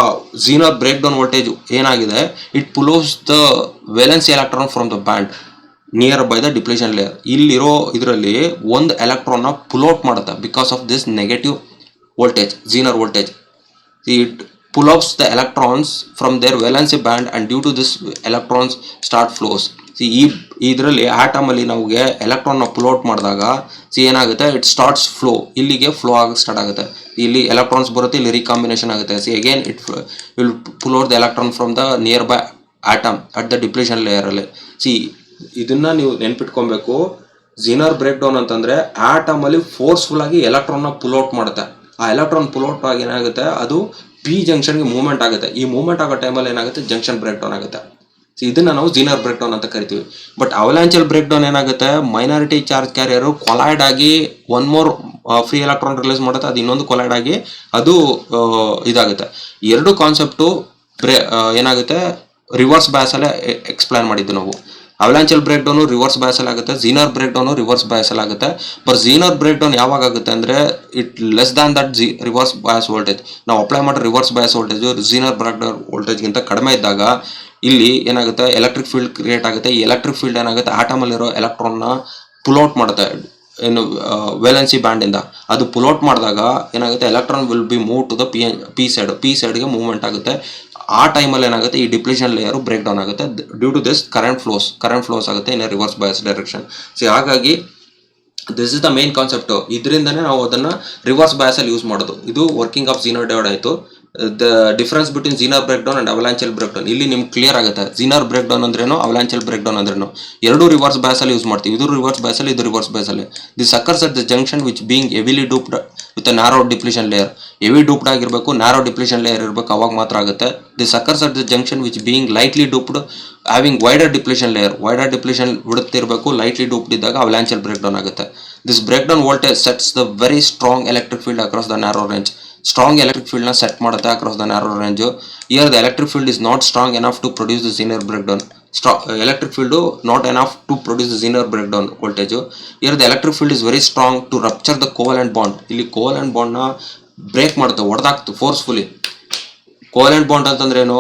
zener break down voltage ಏನಾಗಿದೆ, it pulls the valency electron from the band near by the depletion layer. ಇಲ್ಲಿರೋ ಇದರಲ್ಲಿ ಒಂದು ಎಲೆಕ್ಟ್ರಾನ್ನ ಪುಲ್ಔಟ್ ಮಾಡುತ್ತೆ because of this negative voltage, zener voltage. It pull outs the electrons from their valency band and due to this electrons start flows. ಇದರಲ್ಲಿ ಆಟಮಲ್ಲಿ ನಮಗೆ ಎಲೆಕ್ಟ್ರಾನ್ನ pull out ಮಾಡಿದಾಗ ಏನಾಗುತ್ತೆ, ಇಟ್ ಸ್ಟಾರ್ಟ್ಸ್ ಫ್ಲೋ. ಇಲ್ಲಿಗೆ ಫ್ಲೋ ಆಗೋಕ್ಕೆ ಸ್ಟಾರ್ಟ್ ಆಗುತ್ತೆ. ಇಲ್ಲಿ ಎಲೆಕ್ಟ್ರಾನ್ಸ್ ಬರುತ್ತೆ, ಇಲ್ಲಿ ರೀಕಾಂಬಿನೇಷನ್ ಆಗುತ್ತೆ. Again it will pull out the electron from the near by atom at the depletion ಲೇಯರಲ್ಲಿ. ಇದನ್ನ ನೀವು ನೆನ್ಪಿಟ್ಕೊಬೇಕು. ಝೀನರ್ ಬ್ರೇಕ್ ಡೌನ್ ಅಂತಂದ್ರೆ ಆಟಮ್ ಅಲ್ಲಿ ಫೋರ್ಸ್ಫುಲ್ ಆಗಿ ಎಲೆಕ್ಟ್ರಾನ್ ನ ಪುಲ್ಔಟ್ ಮಾಡುತ್ತೆ. ಆ ಎಲೆಕ್ಟ್ರಾನ್ ಪುಲ್ಔಟ್ ಆಗಿ ಏನಾಗುತ್ತೆ, ಅದು ಪಿ ಜಂಕ್ಷನ್ಗೆ ಮೂವ್ಮೆಂಟ್ ಆಗುತ್ತೆ. ಈ ಮೂವ್ಮೆಂಟ್ ಆಗೋ ಟೈಮಲ್ಲಿ ಏನಾಗುತ್ತೆ, ಜಂಕ್ಷನ್ ಬ್ರೇಕ್ ಡೌನ್ ಆಗುತ್ತೆ. ಇದನ್ನ ನಾವು ಝೀನರ್ ಬ್ರೇಕ್ ಡೌನ್ ಅಂತ ಕರಿತೀವಿ. ಬಟ್ ಅವಲಾಂಚಲ್ ಬ್ರೇಕ್ ಡೌನ್ ಏನಾಗುತ್ತೆ, ಮೈನಾರಿಟಿ ಚಾರ್ಜ್ ಕ್ಯಾರಿಯರ್ ಕೊಲೈಡ್ ಆಗಿ one more free electron release ಮಾಡುತ್ತೆ, ಅದು ಇನ್ನೊಂದು ಕೊಲೈಡ್ ಆಗಿ ಅದು ಇದಾಗುತ್ತೆ. ಎರಡು ಕಾನ್ಸೆಪ್ಟು ಏನಾಗುತ್ತೆ, ರಿವರ್ಸ್ ಬಯಾಸ್ ಅಲ್ಲೇ ಎಕ್ಸ್ಪ್ಲೈನ್ ಮಾಡಿದ್ದು ನಾವು. Avalanche break down reverse bias ಅಲ್ಲಿ ಆಗುತ್ತೆ, Zener break down reverse bias ಅಲ್ಲಿ ಆಗುತ್ತೆ. ಬಟ್ ಝೀನರ್ ಬ್ರೇಕ್ ಡೌನ್ ಯಾವಾಗ ಆಗುತ್ತೆ ಅಂದ್ರೆ, it less than that reverse bias voltage. ನಾವು ಅಪ್ಲೈ ಮಾಡೋ reverse bias voltage Zener break down ವೋಲ್ಟೇಜ್ಗಿಂತ ಕಡಿಮೆ ಇದ್ದಾಗ ಇಲ್ಲಿ ಏನಾಗುತ್ತೆ, ಎಲೆಕ್ಟ್ರಿಕ್ ಫೀಲ್ಡ್ ಕ್ರಿಯೇಟ್ ಆಗುತ್ತೆ. ಈ ಎಲೆಕ್ಟ್ರಿಕ್ ಫೀಲ್ಡ್ ಏನಾಗುತ್ತೆ, ಆಟಮ್ ಅಲ್ಲಿರೋ ಎಲೆಕ್ಟ್ರಾನ್ನ ಪುಲ್ಔಟ್ ಮಾಡುತ್ತೆ ಏನು ವೇಲೆನ್ಸಿ ಬ್ಯಾಂಡ್ ಇಂದ. ಅದು ಪುಲ್ಔಟ್ ಮಾಡಿದಾಗ ಏನಾಗುತ್ತೆ, electron will be move to the P ಸೈಡ್ಗೆ ಮೂವ್ಮೆಂಟ್ ಆಗುತ್ತೆ. ಆ ಟೈಮಲ್ಲಿ ಏನಾಗುತ್ತೆ, ಈ ಡಿಪ್ಲೀಷನ್ ಲೇಯರ್ ಬ್ರೇಕ್ ಡೌನ್ ಆಗುತ್ತೆ. Due to this current flows ಆಗುತ್ತೆ ಇನ್ ರಿವರ್ಸ್ ಬಯಾಸ್ ಡೈರೆಕ್ಷನ್. ಹಾಗಾಗಿ this is the main concept. ಇದರಿಂದನೇ ನಾವು ಅದನ್ನ ರಿವರ್ಸ್ ಬಯಾಸ್ ಅಲ್ಲಿ ಯೂಸ್ ಮಾಡೋದು. ಇದು ವರ್ಕಿಂಗ್ ಆಫ್ ಝೀನರ್ ಡಯೋಡ್ ಆಯಿತು. The difference between zener break down and avalanche break down ಇಲ್ಲಿ ನಿಮ್ಗೆ ಕ್ಲಿಯರ್ ಆಗುತ್ತೆ. ಝೀನರ್ ಬ್ರೇಕ್ ಡೌನ್ ಅಂದ್ರೇನು, ಅವಲಾಂಚಲ್ ಬ್ರೇಕ್ ಡೌನ್ ಅಂದ್ರೇನು. ಎರಡು ರಿವರ್ಸ್ ಬಯಾಸ್ ಅಲ್ಲಿ ಯೂಸ್ ಮಾಡ್ತೀವಿ. ಇದು ರಿವರ್ಸ್ ಬಯಾಸ್ ಅಲ್ಲಿ, ಇದು ರಿವರ್ಸ್ ಬಯಾಸ್ ಅಲ್ಲಿ. This occurs at the junction which being heavily doped with narrow depletion layer. Heavy doped ಆಗಿರಬೇಕು, ನ್ಯಾರೋ ಡಿಪ್ಲೀಷನ್ ಲೇಯರ್ ಇರಬೇಕು, ಅವಾಗ ಮಾತ್ರ ಆಗುತ್ತೆ. This occurs at the junction which being lightly doped having wider depletion layer. Wider depletion ಬಿಡುತ್ತಿರಬೇಕು, lightly doped ಇದ್ದಾಗ avalanche break down ಆಗುತ್ತೆ. This break down voltage sets the very strong electric field across the narrow range. Strong electric field ನ set ಮಾಡುತ್ತೆ across the narrow range. Here the electric field is not strong enough to produce the Zener break down. Electric field not enough to produce the Zener break down voltage. Here the electric field is very strong to rupture the covalent bond. ಇಲ್ಲಿ covalent bond ನ break ಮಾಡುತ್ತೆ, ಹೊಡೆದಾಕ್ತು forcefully. Covalent bond ಅಂತಂದ್ರೆ ಏನು?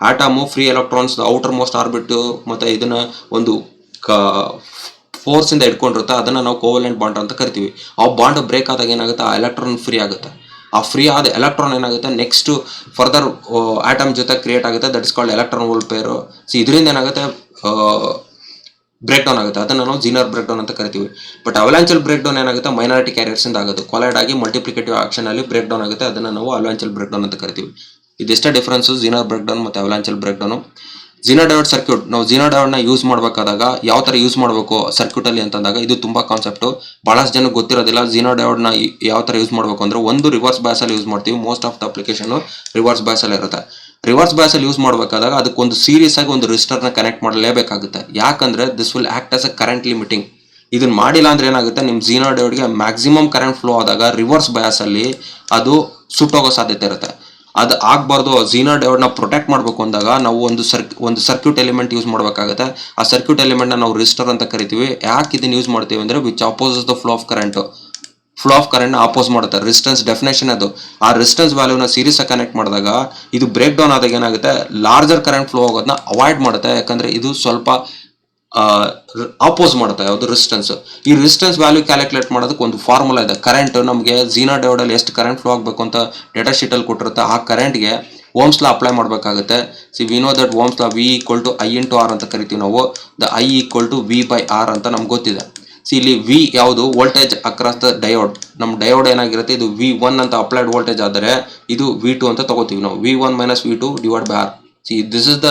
Atom free electrons outermost orbit ಮತ್ತೆ ಇದನ್ನ ಒಂದು force ಇಂದ ಇಟ್ಕೊಂಡಿರುತ್ತೆ, ಅದನ್ನ ನಾವು ಕೋವೆಲೆಂಟ್ ಬಾಂಡ್ ಅಂತ ಕರಿತೀವಿ. ಆ ಬಾಂಡ್ ಬ್ರೇಕ್ ಆದಾಗ ಏನಾಗುತ್ತೆ? ಆ ಎಲೆಕ್ಟ್ರಾನ್ ಫ್ರೀ ಆಗುತ್ತೆ. ಆ ಫ್ರೀ ಆದ ಎಲೆಕ್ಟ್ರಾನ್ ಏನಾಗುತ್ತೆ ನೆಕ್ಸ್ಟ್ ಫರ್ದರ್ ಆಟಮ್ ಜೊತೆ ಕ್ರಿಯೇಟ್ ಆಗುತ್ತೆ, that is called electron hole pair. So ಇದರಿಂದ ಏನಾಗುತ್ತೆ? ಬ್ರೇಕ್ ಡೌನ್ ಆಗುತ್ತೆ, ಅದನ್ನ ನಾವು ಝೀನರ್ ಬ್ರೇಕ್ ಡೌನ್ ಅಂತ ಕರಿತೀವಿ. ಬಟ್ ಅವಲಾಂಚಲ್ ಬ್ರೇಕ್ ಡೌನ್ ಏನಾಗುತ್ತೆ? ಮೈನಾರಿಟಿ ಕ್ಯಾರಿಯರ್ಸ್ ಇಂದ ಆಗುತ್ತೆ, ಕೊಲೈಡ್ ಆಗಿ ಮಲ್ಟಿಪ್ಲಿಕೇಟಿವ್ ಆಕ್ಷನ್ ಅಲ್ಲಿ ಬ್ರೇಕ್ ಡೌನ್ ಆಗುತ್ತೆ, ಅದನ್ನ ನಾವು ಅವಲಾಂಚಲ್ ಬ್ರೇಕ್ ಡೌನ್ ಅಂತ ಕರಿತೀವಿ. ಇದೆಷ್ಟೇ ಡಿಫರೆನ್ಸ್ ಝೀನರ್ ಬ್ರೇಕ್ ಡೌನ್ ಮತ್ತೆ avalanche break down. Zener diode circuit, ನಾವು ಝೀನರ್ ಡಯೋಡ್ ನ ಯೂಸ್ ಮಾಡಬೇಕಾದಾಗ ಯಾವ ತರ ಯೂಸ್ ಮಾಡಬೇಕು ಸರ್ಕ್ಯೂಟ್ ಅಲ್ಲಿ ಅಂತಂದಾಗ ಇದು ತುಂಬಾ ಕಾನ್ಸೆಪ್ಟ್, ಬಹಳಷ್ಟು ಜನಕ್ಕೆ ಗೊತ್ತಿರೋದಿಲ್ಲ. ಝೀನರ್ ಡಯೋಡ್ ನ ಯಾವ ತರ ಯೂಸ್ ಮಾಡಬೇಕು ಅಂದ್ರೆ, ಒಂದು ರಿವರ್ಸ್ ಬಯಾಸ್ ಅಲ್ಲಿ ಯೂಸ್ ಮಾಡ್ತೀವಿ. Most of the application reverse bias ಅಲ್ಲಿ ಇರುತ್ತೆ. ರಿವರ್ಸ್ ಬಯಾಸ್ ಅಲ್ಲಿ ಯೂಸ್ ಮಾಡಬೇಕಾದಾಗ ಅದಕ್ಕೊಂದು ಸೀರೀಸ್ ಆಗಿ ಒಂದು ರೆಸಿಸ್ಟರ್ ನ ಕನೆಕ್ಟ್ ಮಾಡಲೇಬೇಕಾಗುತ್ತೆ. ಯಾಕಂದ್ರೆ this will act as a current limiting. ಇದನ್ನ ಮಾಡಿಲ್ಲ ಅಂದ್ರೆ ಏನಾಗುತ್ತೆ? ನಿಮ್ ಝೀನರ್ ಡಯೋಡ್ಗೆ ಮ್ಯಾಕ್ಸಿಮಮ್ ಕರೆಂಟ್ ಫ್ಲೋ ಆದಾಗ ರಿವರ್ಸ್ ಬಯಾಸ್ ಅಲ್ಲಿ ಅದು ಸುಟ್ಟೋಗೋ ಸಾಧ್ಯತೆ ಇರುತ್ತೆ. ಅದು ಆಗ್ಬಾರ್ದು. ಝೀನರ್ ಡಯೋಡ್ ನ ಪ್ರೊಟೆಕ್ಟ್ ಮಾಡಬೇಕು ಅಂದಾಗ ನಾವು ಒಂದು ಸರ್ಕ್ಯೂಟ್ ಎಲಿಮೆಂಟ್ ಯೂಸ್ ಮಾಡಬೇಕಾಗುತ್ತೆ. ಆ ಸರ್ಕ್ಯೂಟ್ ಎಲಿಮೆಂಟ್ ನ ನಾವು ರೆಸಿಸ್ಟರ್ ಅಂತ ಕರಿತೀವಿ. ಯಾಕೆ ಇದನ್ನ ಯೂಸ್ ಮಾಡ್ತೀವಿ ಅಂದ್ರೆ, which opposes the flow of current. Flow of current ನ ಅಪೋಸ್ ಮಾಡುತ್ತೆ. ರೆಸಿಸ್ಟೆನ್ಸ್ ಡೆಫಿನೇಷನ್ ಅದು. ಆ ರೆಸಿಸ್ಟೆನ್ಸ್ ವ್ಯಾಲ್ಯೂನ ಸೀರೀಸ್ ಕನೆಕ್ಟ್ ಮಾಡಿದಾಗ ಇದು ಬ್ರೇಕ್ ಡೌನ್ ಆದಾಗ ಏನಾಗುತ್ತೆ? ಲಾರ್ಜರ್ ಕರೆಂಟ್ ಫ್ಲೋ ಆಗೋದನ್ನ ಅವಾಯ್ಡ್ ಮಾಡುತ್ತೆ. ಯಾಕಂದ್ರೆ ಇದು ಸ್ವಲ್ಪ ಅಪೋಸ್ ಮಾಡುತ್ತೆ ಯಾವುದು? ರೆಸಿಸ್ಟೆನ್ಸ್. ಈ ರೆಸಿಸ್ಟೆನ್ಸ್ ವ್ಯಾಲ್ಯೂ ಕ್ಯಾಲ್ಕುಲೇಟ್ ಮಾಡೋದಕ್ಕೆ ಒಂದು ಫಾರ್ಮುಲಾ ಇದೆ. ಕರೆಂಟ್ ನಮಗೆ ಝೀನರ್ ಡಯೋಡ್ ಅಲ್ಲಿ ಎಷ್ಟು ಕರೆಂಟ್ ಫ್ಲೋ ಆಗಬೇಕು ಅಂತ ಡೇಟಾ ಶೀಟ್ ಅಲ್ಲಿ ಕೊಟ್ಟಿರುತ್ತೆ. ಆ ಕರೆಂಟ್ಗೆ ಓಮ್ಸ್ ಲಾ ಅಪ್ಲೈ ಮಾಡಬೇಕಾಗುತ್ತೆ. See we know that Ohm's law V equal to I into R ಅಂತ ಕರಿತೀವಿ ನಾವು. The I equal to V by R ಅಂತ ನಮ್ಗೆ ಗೊತ್ತಿದೆ. ಸಿ ಇಲ್ಲಿ ವಿ ಯಾವುದು? Voltage across the diode. ನಮ್ಮ ಡಯೋಡ್ ಏನಾಗಿರುತ್ತೆ? ಇದು V1 ಅಂತ ಅಪ್ಲೈಡ್ ವೋಲ್ಟೇಜ್ ಆದರೆ ಇದು V2 ಅಂತ ತಗೋತೀವಿ ನಾವು. V1 minus V2 divide by R. See this is the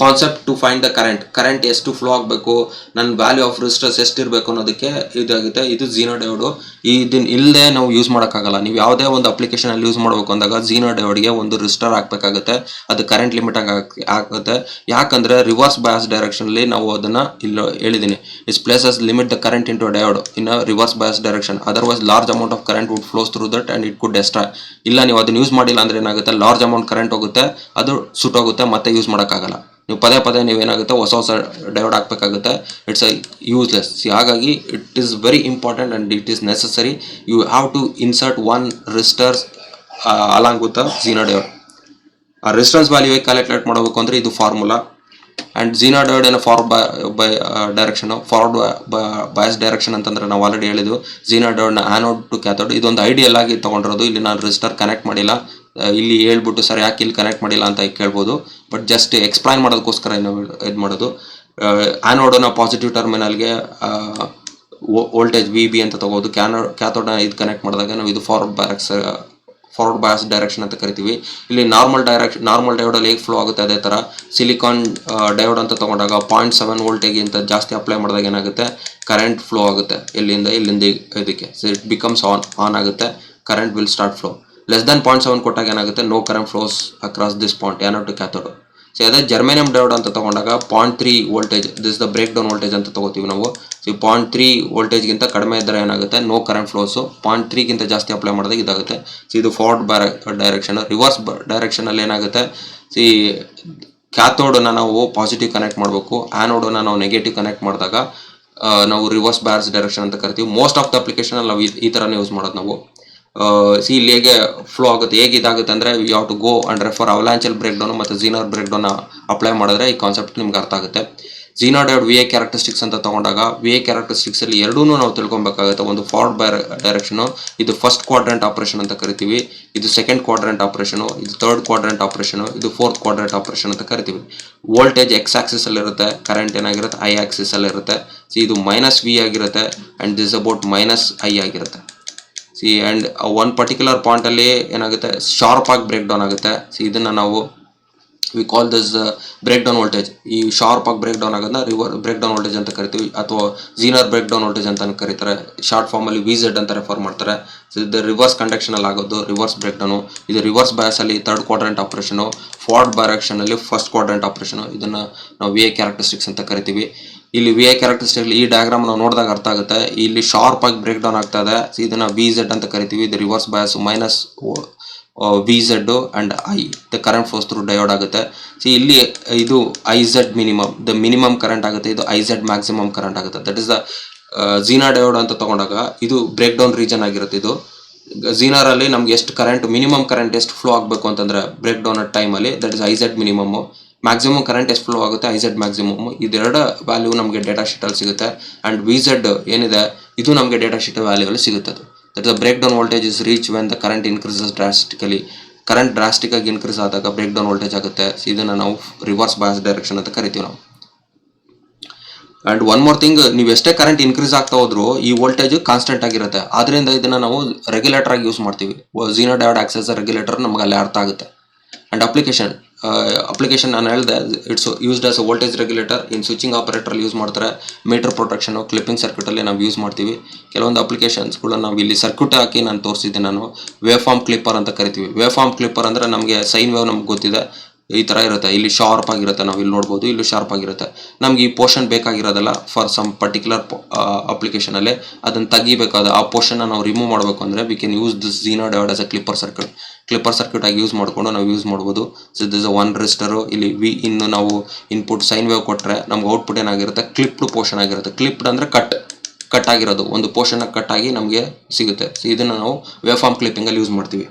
concept to find the current ಎಷ್ಟು ಫ್ಲೋ ಆಗಬೇಕು, ನನ್ನ ವ್ಯಾಲ್ಯೂ ಆಫ್ ರೆಸಿಸ್ಟರ್ಸ್ ಎಷ್ಟಿರಬೇಕು ಅನ್ನೋದಕ್ಕೆ ಇದಾಗುತ್ತೆ. ಇದು ಝೀನರ್ ಡಯೋಡ್. ಇದನ್ನ ಇಲ್ಲದೆ ನಾವು ಯೂಸ್ ಮಾಡೋಕ್ಕಾಗಲ್ಲ. ನೀವು ಯಾವುದೇ ಒಂದು ಅಪ್ಲಿಕೇಶನ್ ಅಲ್ಲಿ ಯೂಸ್ ಮಾಡಬೇಕು ಅಂದಾಗ ಝೀನರ್ ಡಯೋಡ್ಗೆ ಒಂದು ರೆಸಿಸ್ಟರ್ ಹಾಕಬೇಕಾಗುತ್ತೆ. ಅದು ಕರೆಂಟ್ ಲಿಮಿಟ್ ಆಗುತ್ತೆ. ಯಾಕಂದ್ರೆ ರಿವರ್ಸ್ ಬಯಾಸ್ ಡೈರೆಕ್ಷನ್ ಅಲ್ಲಿ ನಾವು ಅದನ್ನ ಇಲ್ಲಿ ಹೇಳಿದ್ದೀನಿ, is places limit the current into diode in reverse bias direction. Otherwise large amount of current would flows through that and it could destroy. ಇಲ್ಲ ನೀವು ಅದನ್ನ ಯೂಸ್ ಮಾಡಿಲ್ಲ ಅಂದ್ರೆ ಏನಾಗುತ್ತೆ? ಲಾರ್ಜ್ ಅಮೌಂಟ್ ಕರೆಂಟ್ ಹೋಗುತ್ತೆ, ಅದು ಸುಟ್ಟೋಗುತ್ತೆ, ಮತ್ತೆ ಯೂಸ್ ಮಾಡೋಕ್ಕಾಗಲ್ಲ. ನೀವು ಪದೇ ನೀವೇನಾಗುತ್ತೆ? ಹೊಸ ಡಯೋಡ್ ಹಾಕಬೇಕಾಗುತ್ತೆ. It's a useless. ಹಾಗಾಗಿ it is very important and it is necessary. You have to insert one resistors along with the Zener diode. ಆ ರೆಸಿಸ್ಟೆನ್ಸ್ ವ್ಯಾಲ್ಯೂ ಕ್ಯಾಲ್ಕುಲೇಟ್ ಮಾಡಬೇಕು ಅಂದ್ರೆ ಇದು ಫಾರ್ಮುಲಾ. ಅಂಡ್ ಝೀನರ್ ಡಯೋಡ್ ಏನೋ ಡೈರೆಕ್ಷನ್, ಫಾರ್ವರ್ಡ್ ಬಯಾಸ್ ಡೈರೆಕ್ಷನ್ ಅಂತಂದ್ರೆ ನಾವು already ಹೇಳಿದ್ವು. Zener diode ನ anode to cathode. ಇದೊಂದು ಐಡಿಯಲ್ ಆಗಿ ತಗೊಂಡಿರೋದು. ಇಲ್ಲಿ ನಾನು ರೆಸಿಸ್ಟರ್ ಕನೆಕ್ಟ್ ಮಾಡಿಲ್ಲ. ಇಲ್ಲಿ ಹೇಳ್ಬಿಟ್ಟು ಸರ್ ಯಾಕೆ ಇಲ್ಲಿ ಕನೆಕ್ಟ್ ಮಾಡಿಲ್ಲ ಅಂತ ಕೇಳ್ಬೋದು. ಬಟ್ ಜಸ್ಟ್ ಎಕ್ಸ್ಪ್ಲೈನ್ ಮಾಡೋದಕ್ಕೋಸ್ಕರ ಇದು ಮಾಡೋದು. ಆನೋಡ್ನ ಪಾಸಿಟಿವ್ ಟರ್ಮಿನಲ್ಗೆ ವೋಲ್ಟೇಜ್ VB ಅಂತ ತಗೋದು. ಕ್ಯಾಥೋಡ್ನ ಇದು ಕನೆಕ್ಟ್ ಮಾಡಿದಾಗ ನಾವು ಇದು ಫಾರ್ವರ್ಡ್ ಬಯಾಸ್ ಡೈರೆಕ್ಷನ್ ಅಂತ ಕರಿತೀವಿ. ಇಲ್ಲಿ ನಾರ್ಮಲ್ ಡಯೋಡ್ ಅಲ್ಲಿ ಹೇಗೆ ಫ್ಲೋ ಆಗುತ್ತೆ ಅದೇ ತರ ಸಿಲಿಕಾನ್ ಡಯೋಡ್ ಅಂತ ತಗೊಂಡಾಗ 0.7 ವೋಲ್ಟೇಜ್ಗಿಂತ ಜಾಸ್ತಿ ಅಪ್ಲೈ ಮಾಡಿದಾಗ ಏನಾಗುತ್ತೆ? ಕರೆಂಟ್ ಫ್ಲೋ ಆಗುತ್ತೆ. ಇಲ್ಲಿಂದ ಇದಕ್ಕೆ ಇಟ್ ಬಿಕಮ್ಸ್ ಆನ್ ಆಗುತ್ತೆ. Current will start flow. Less than 0.7 ಕೊಟ್ಟಾಗ ಏನಾಗುತ್ತೆ? No current flows across this point anode to cathode. So ಅದೇ ಜರ್ಮೇನಿಯಂ ಡಯೋಡ್ ಅಂತ ತಗೊಂಡಾಗ 0.3 voltage, this the break down voltage ಅಂತ ತಗೋತೀವಿ ನಾವು. ಸೊ 0.3 ವೋಲ್ಟೇಜ್ಗಿಂತ ಕಡಿಮೆ ಇದ್ದರೆ ಏನಾಗುತ್ತೆ? No current ಫ್ಲೋಸು. 0.3ಗಿಂತ ಜಾಸ್ತಿ ಅಪ್ಲೈ ಮಾಡಿದಾಗ ಇದಾಗುತ್ತೆ. ಸೊ ಇದು ಫಾರ್ವರ್ಡ್ ಡೈರೆಕ್ಷನ್. ರಿವರ್ಸ್ ಡೈರೆಕ್ಷನ್ ಅಲ್ಲಿ ಏನಾಗುತ್ತೆ? ಸಿ ಕ್ಯಾಥೋಡನ್ನ ನಾವು ಪಾಸಿಟಿವ್ ಕನೆಕ್ಟ್ ಮಾಡಬೇಕು, ಆನೋಡನ್ನ ನಾವು ನೆಗೆಟಿವ್ ಕನೆಕ್ಟ್ ಮಾಡಿದಾಗ ನಾವು ರಿವರ್ಸ್ ಬಯಾಸ್ ಡೈರೆಕ್ಷನ್ ಅಂತ ಕರಿತೀವಿ. ಮೋಸ್ಟ್ ಆಫ್ ದ ಅಪ್ಲಿಕೇಶನ್ ಅಲ್ಲಿ ನಾವು ಈ ಥರನೇ ಯೂಸ್ ಮಾಡೋದು ನಾವು. ಸಿ ಇಲ್ಲಿ ಹೇಗೆ ಫ್ಲೋ ಆಗುತ್ತೆ, ಹೇಗೆ ಇದಾಗುತ್ತೆ ಅಂದರೆ you have to go and refer avalanche break down ಮತ್ತು ಝೀನರ್ ಬ್ರೇಕ್ ಡೌನ್ ಅಪ್ಲೈ ಮಾಡಿದ್ರೆ ಈ ಕಾನ್ಸೆಪ್ಟ್ ನಿಮ್ಗೆ ಅರ್ಥ ಆಗುತ್ತೆ. ಝೀನರ್ ಡಯೋಡ್ VA ಕ್ಯಾರೆಕ್ಟರಿಸ್ಟಿಕ್ಸ್ ಅಂತ ತಗೊಂಡಾಗ VA ಕ್ಯಾರೆಕ್ಟರಿಸ್ಟಿಕ್ಸ್ ಅಲ್ಲಿ ಎರಡೂ ನಾವು ತಿಳ್ಕೊಬೇಕಾಗುತ್ತೆ. ಒಂದು ಫಾರ್ವರ್ಡ್ ಡೈರೆಕ್ಷನ್, ಇದು ಫಸ್ಟ್ ಕ್ವಾಡ್ರೆಂಟ್ ಆಪರೇಷನ್ ಅಂತ ಕರಿತೀವಿ. ಇದು ಸೆಕೆಂಡ್ ಕ್ವಾಡ್ರೆಂಟ್ ಆಪರೇಷನ್, ಇದು ಥರ್ಡ್ ಕ್ವಾಡ್ರೆಂಟ್ ಆಪರೇಷನ್, ಇದು ಫೋರ್ತ್ ಕ್ವಾಡ್ರೆಂಟ್ ಆಪರೇಷನ್ ಅಂತ ಕರಿತೀವಿ. ವೋಲ್ಟೇಜ್ X ಆಕ್ಸಿಸ್ ಅಲ್ಲಿ ಇರುತ್ತೆ, ಕರೆಂಟ್ ಏನಾಗಿರುತ್ತೆ? I ಆಕ್ಸಿಸ್ ಅಲ್ಲಿ ಇರುತ್ತೆ. ಸಿ ಇದು -V ಆಗಿರುತ್ತೆ ಅಂಡ್ ದಿಸ್ ಅಬೌಟ್ -I ಆಗಿರುತ್ತೆ. C and one particular point ಅಲ್ಲಿ ಏನಾಗುತ್ತೆ? ಶಾರ್ಪ್ ಆಗಿ ಬ್ರೇಕ್ ಡೌನ್ ಆಗುತ್ತೆ. ಸಿ ಇದನ್ನ ನಾವು we call this break down voltage. ಈ ಶಾರ್ಪ್ ಆಗಿ ಬ್ರೇಕ್ ಡೌನ್ ಆಗೋದನ್ನ ಬ್ರೇಕ್ ಡೌನ್ ವೋಲ್ಟೇಜ್ ಅಂತ ಕರಿತೀವಿ, ಅಥವಾ ಝೀನರ್ ಬ್ರೇಕ್ ಡೌನ್ ವೋಲ್ಟೇಜ್ ಅಂತ ಕರೀತಾರೆ. ಶಾರ್ಟ್ ಫಾರ್ಮ್ ಅಲ್ಲಿ VZ ಅಂತ ರೆಫರ್ ಮಾಡ್ತಾರೆ. ಇದು ರಿವರ್ಸ್ ಕಂಡಕ್ಷನ್ ಅಲ್ಲಿ ಆಗೋದು ರಿವರ್ಸ್ ಬ್ರೇಕ್ ಡೌನ್. ಇದು ರಿವರ್ಸ್ ಬಯಾಸ್ ಅಲ್ಲಿ third quadrant operation, forward direction ಅಲ್ಲಿ ಫಸ್ಟ್ ಕ್ವಾಡ್ರೆಂಟ್ ಆಪರೇಷನ್. ಇದನ್ನ ನಾವು VA ಕ್ಯಾರೆಕ್ಟರಿಸ್ಟಿಕ್ಸ್ ಅಂತ ಕರಿತೀವಿ. ಇಲ್ಲಿ ವಿ ಐ ಕ್ಯಾರೆಕ್ಟರಿಸ್ಟಿಕ್ ಈ ಡಯಾಗ್ರಾಮ್ ನಾವು ನೋಡಿದಾಗ ಅರ್ಥ ಆಗುತ್ತೆ. ಇಲ್ಲಿ ಶಾರ್ಪ್ ಆಗಿ ಬ್ರೇಕ್ ಡೌನ್ ಆಗ್ತಾ ಇದೆ. ಇದನ್ನ ವಿ ಝೆಡ್ ಅಂತ ಕರಿತೀವಿ. ಇದು reverse bias minus V Z and I the current flows through diode ಆಗುತ್ತೆ. ಇಲ್ಲಿ ಇದು I Z minimum the minimum current ಆಗುತ್ತೆ. ಇದು ಐ ಝೆಡ್ ಮ್ಯಾಕ್ಸಿಮಮ್ ಕರೆಂಟ್ ಆಗುತ್ತೆ. That is the Zener diode ಅಂತ ತಗೊಂಡಾಗ ಇದು ಬ್ರೇಕ್ ಡೌನ್ ರೀಜನ್ ಆಗಿರುತ್ತೆ. ಇದು ಝೀನರ್ ಅಲ್ಲಿ ನಮ್ಗೆ ಎಷ್ಟು ಕರೆಂಟ್ ಮಿನಿಮಮ್ ಕರೆಂಟ್ ಎಷ್ಟು ಫ್ಲೋ ಆಗಬೇಕು ಅಂತಂದ್ರೆ ಬ್ರೇಕ್ ಡೌನ್ ಟೈಮ್ ಅಲ್ಲಿ that is I Z minimum. Maximum current ಎಷ್ಟು ಫ್ಲೋ ಆಗುತ್ತೆ ಐ ಝೆಡ್ ಮ್ಯಾಕ್ಸಿಮಮ್. ಇದೆರಡು ವ್ಯಾಲ್ಯೂ ನಮಗೆ ಡೇಟಾ ಶೀಟ್ ಅಲ್ಲಿ ಸಿಗುತ್ತೆ. ಅಂಡ್ ವಿ ಝೆಡ್ ಏನಿದೆ ಇದು ನಮಗೆ ಡೇಟಾ ಶೀಟ್ ವ್ಯಾಲ್ಯೂ ಅಲ್ಲಿ ಸಿಗುತ್ತೆ. That the break down voltage is reach when the current increases drastically. Current drastic ಆಗಿ ಇನ್ಕ್ರೀಸ್ ಆದಾಗ ಬ್ರೇಕ್ ಡೌನ್ ವೋಲ್ಟೇಜ್ ಆಗುತ್ತೆ. ಇದನ್ನ ನಾವು ರಿವರ್ಸ್ ಬಯಾಸ್ ಡೈರೆಕ್ಷನ್ ಅಂತ ಕರಿತೀವಿ ನಾವು. ಅಂಡ್ ಒನ್ ಮೋರ್ ಥಿಂಗ್, ನೀವು ಎಷ್ಟೇ ಕರೆಂಟ್ ಇನ್ಕ್ರೀಸ್ ಆಗ್ತಾ ಹೋದ್ರು ಈ ವೋಲ್ಟೇಜ್ ಕಾನ್ಸ್ಟೆಂಟ್ ಆಗಿರುತ್ತೆ. ಆದ್ರಿಂದ ಇದನ್ನ ನಾವು ರೆಗ್ಯುಲೇಟರ್ ಆಗಿ ಯೂಸ್ ಮಾಡ್ತೀವಿ. ಝೀನರ್ ಡಯೋಡ್ ಆಕ್ಸೆಸ್ ರೆಗ್ಯುಲೇಟರ್ ನಮಗೆ ಅಲ್ಲಿ ಅರ್ಥ ಆಗುತ್ತೆ. ಅಂಡ್ ಅಪ್ಲಿಕೇಶನ್ ನಾನು ಹೇಳಿದೆ it's used as a voltage regulator. In switching operator use ಮಾಡ್ತಾರೆ. ಮೀಟರ್ ಪ್ರೊಟೆಕ್ಷನ್ ಕ್ಲಿಪ್ಪಿಂಗ್ ಸರ್ಕ್ಯೂಟ್ ಅಲ್ಲಿ ನಾವು ಯೂಸ್ ಮಾಡ್ತೀವಿ. ಕೆಲವೊಂದು ಅಪ್ಲಿಕೇಶನ್ಸ್ಗಳು ನಾವು ಇಲ್ಲಿ ಸರ್ಕ್ಯೂಟ್ ಹಾಕಿ ನಾನು ತೋರಿಸಿದ್ದೆ. ನಾನು ವೇವ್ ಫಾರ್ಮ್ ಕ್ಲಿಪ್ಪರ್ ಅಂತ ಕರಿತೀವಿ. ವೇವ್ ಫಾರ್ಮ್ ಕ್ಲಿಪ್ಪರ್ ಅಂದ್ರೆ ನಮಗೆ ಸೈನ್ ವೇವ್ ನಮ್ಗೆ ಗೊತ್ತಿದೆ, ಈ ತರ ಇರುತ್ತೆ. ಇಲ್ಲಿ ಶಾರ್ಪ್ ಆಗಿರುತ್ತೆ, ನಾವು ಇಲ್ಲಿ ನೋಡ್ಬೋದು, ಇಲ್ಲಿ ಶಾರ್ಪ್ ಆಗಿರುತ್ತೆ. ನಮ್ಗೆ ಈ ಪೋರ್ಷನ್ ಬೇಕಾಗಿರೋದಲ್ಲ ಫಾರ್ ಸಮ್ ಪರ್ಟಿಕ್ಯುಲರ್ ಅಪ್ಲಿಕೇಶನ್ ಅಲ್ಲಿ ಅದನ್ನ ತೆಗಿಬೇಕಾದ ಆ ಪೋರ್ಷನ್ ನಾವು ರಿಮೂವ್ ಮಾಡಬೇಕು ಅಂದ್ರೆ we can use this zener diode as a clipper circuit ಆಗಿ ಯೂಸ್ ಮಾಡ್ಕೊಂಡು ನಾವು ಯೂಸ್ ಮಾಡ್ಬೋದು. So this one resistor. ಇಲ್ಲಿ ವಿ ಇನ್ನು ನಾವು ಇನ್ಪುಟ್ ಸೈನ್ ವೇವ್ ಕೊಟ್ಟರೆ ನಮ್ಗೆ ಔಟ್ಪುಟ್ ಏನಾಗಿರುತ್ತೆ ಕ್ಲಿಪ್ಡ್ ಪೋರ್ಷನ್ ಆಗಿರುತ್ತೆ. ಕ್ಲಿಪ್ಡ್ ಅಂದ್ರೆ ಕಟ್ ಆಗಿರೋದು, ಒಂದು ಪೋರ್ಷನ್ ಕಟ್ ಆಗಿ ನಮಗೆ ಸಿಗುತ್ತೆ. ಸೊ ಇದನ್ನ ನಾವು ವೇವ್ ಫಾರ್ಮ್ ಕ್ಲಿಪ್ಪಿಂಗ್ ಅಲ್ಲಿ ಯೂಸ್ ಮಾಡ್ತೀವಿ.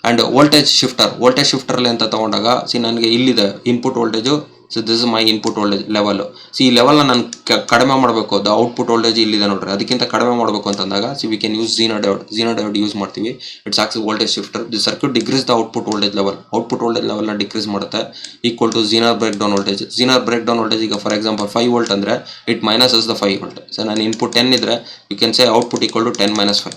ಅಂಡ್ ವೋಲ್ಟೇಜ್ ಶಿಫ್ಟರ್ ಅಲ್ಲಿ ಅಂತ ತಗೊಂಡಾಗ ನನಗೆ ಇಲ್ಲಿದೆ input voltage. So this is my input voltage level. ಈ ಲೆವೆಲ್ನ ನಾನು ಕಡಿಮೆ ಮಾಡಬೇಕು. ದ ಔಟ್ಪುಟ್ ವೋಲ್ಟೇಜ್ ಇಲ್ಲಿದೆ ನೋಡ್ರಿ, ಅದಕ್ಕಿಂತ ಕಡಿಮೆ ಮಾಡಬೇಕು ಅಂತಂದಾಗ we can use zener diode use ಮಾಡ್ತೀವಿ. It's acts voltage shifter. The circuit decrease the output voltage ಲೆವೆಲ್ನ ಡಿಕ್ರೀಸ್ ಮಾಡುತ್ತೆ. Equal to zener break down voltage. ಈಗ ಫಾರ್ ಎಕ್ಸಾಂಪಲ್ 5 ವೋಲ್ಟ್ ಅಂದ್ರೆ it minus is the 5 volt. So ನಾನು input 10 ಇದ್ರೆ you can say output equal to 10 - 5.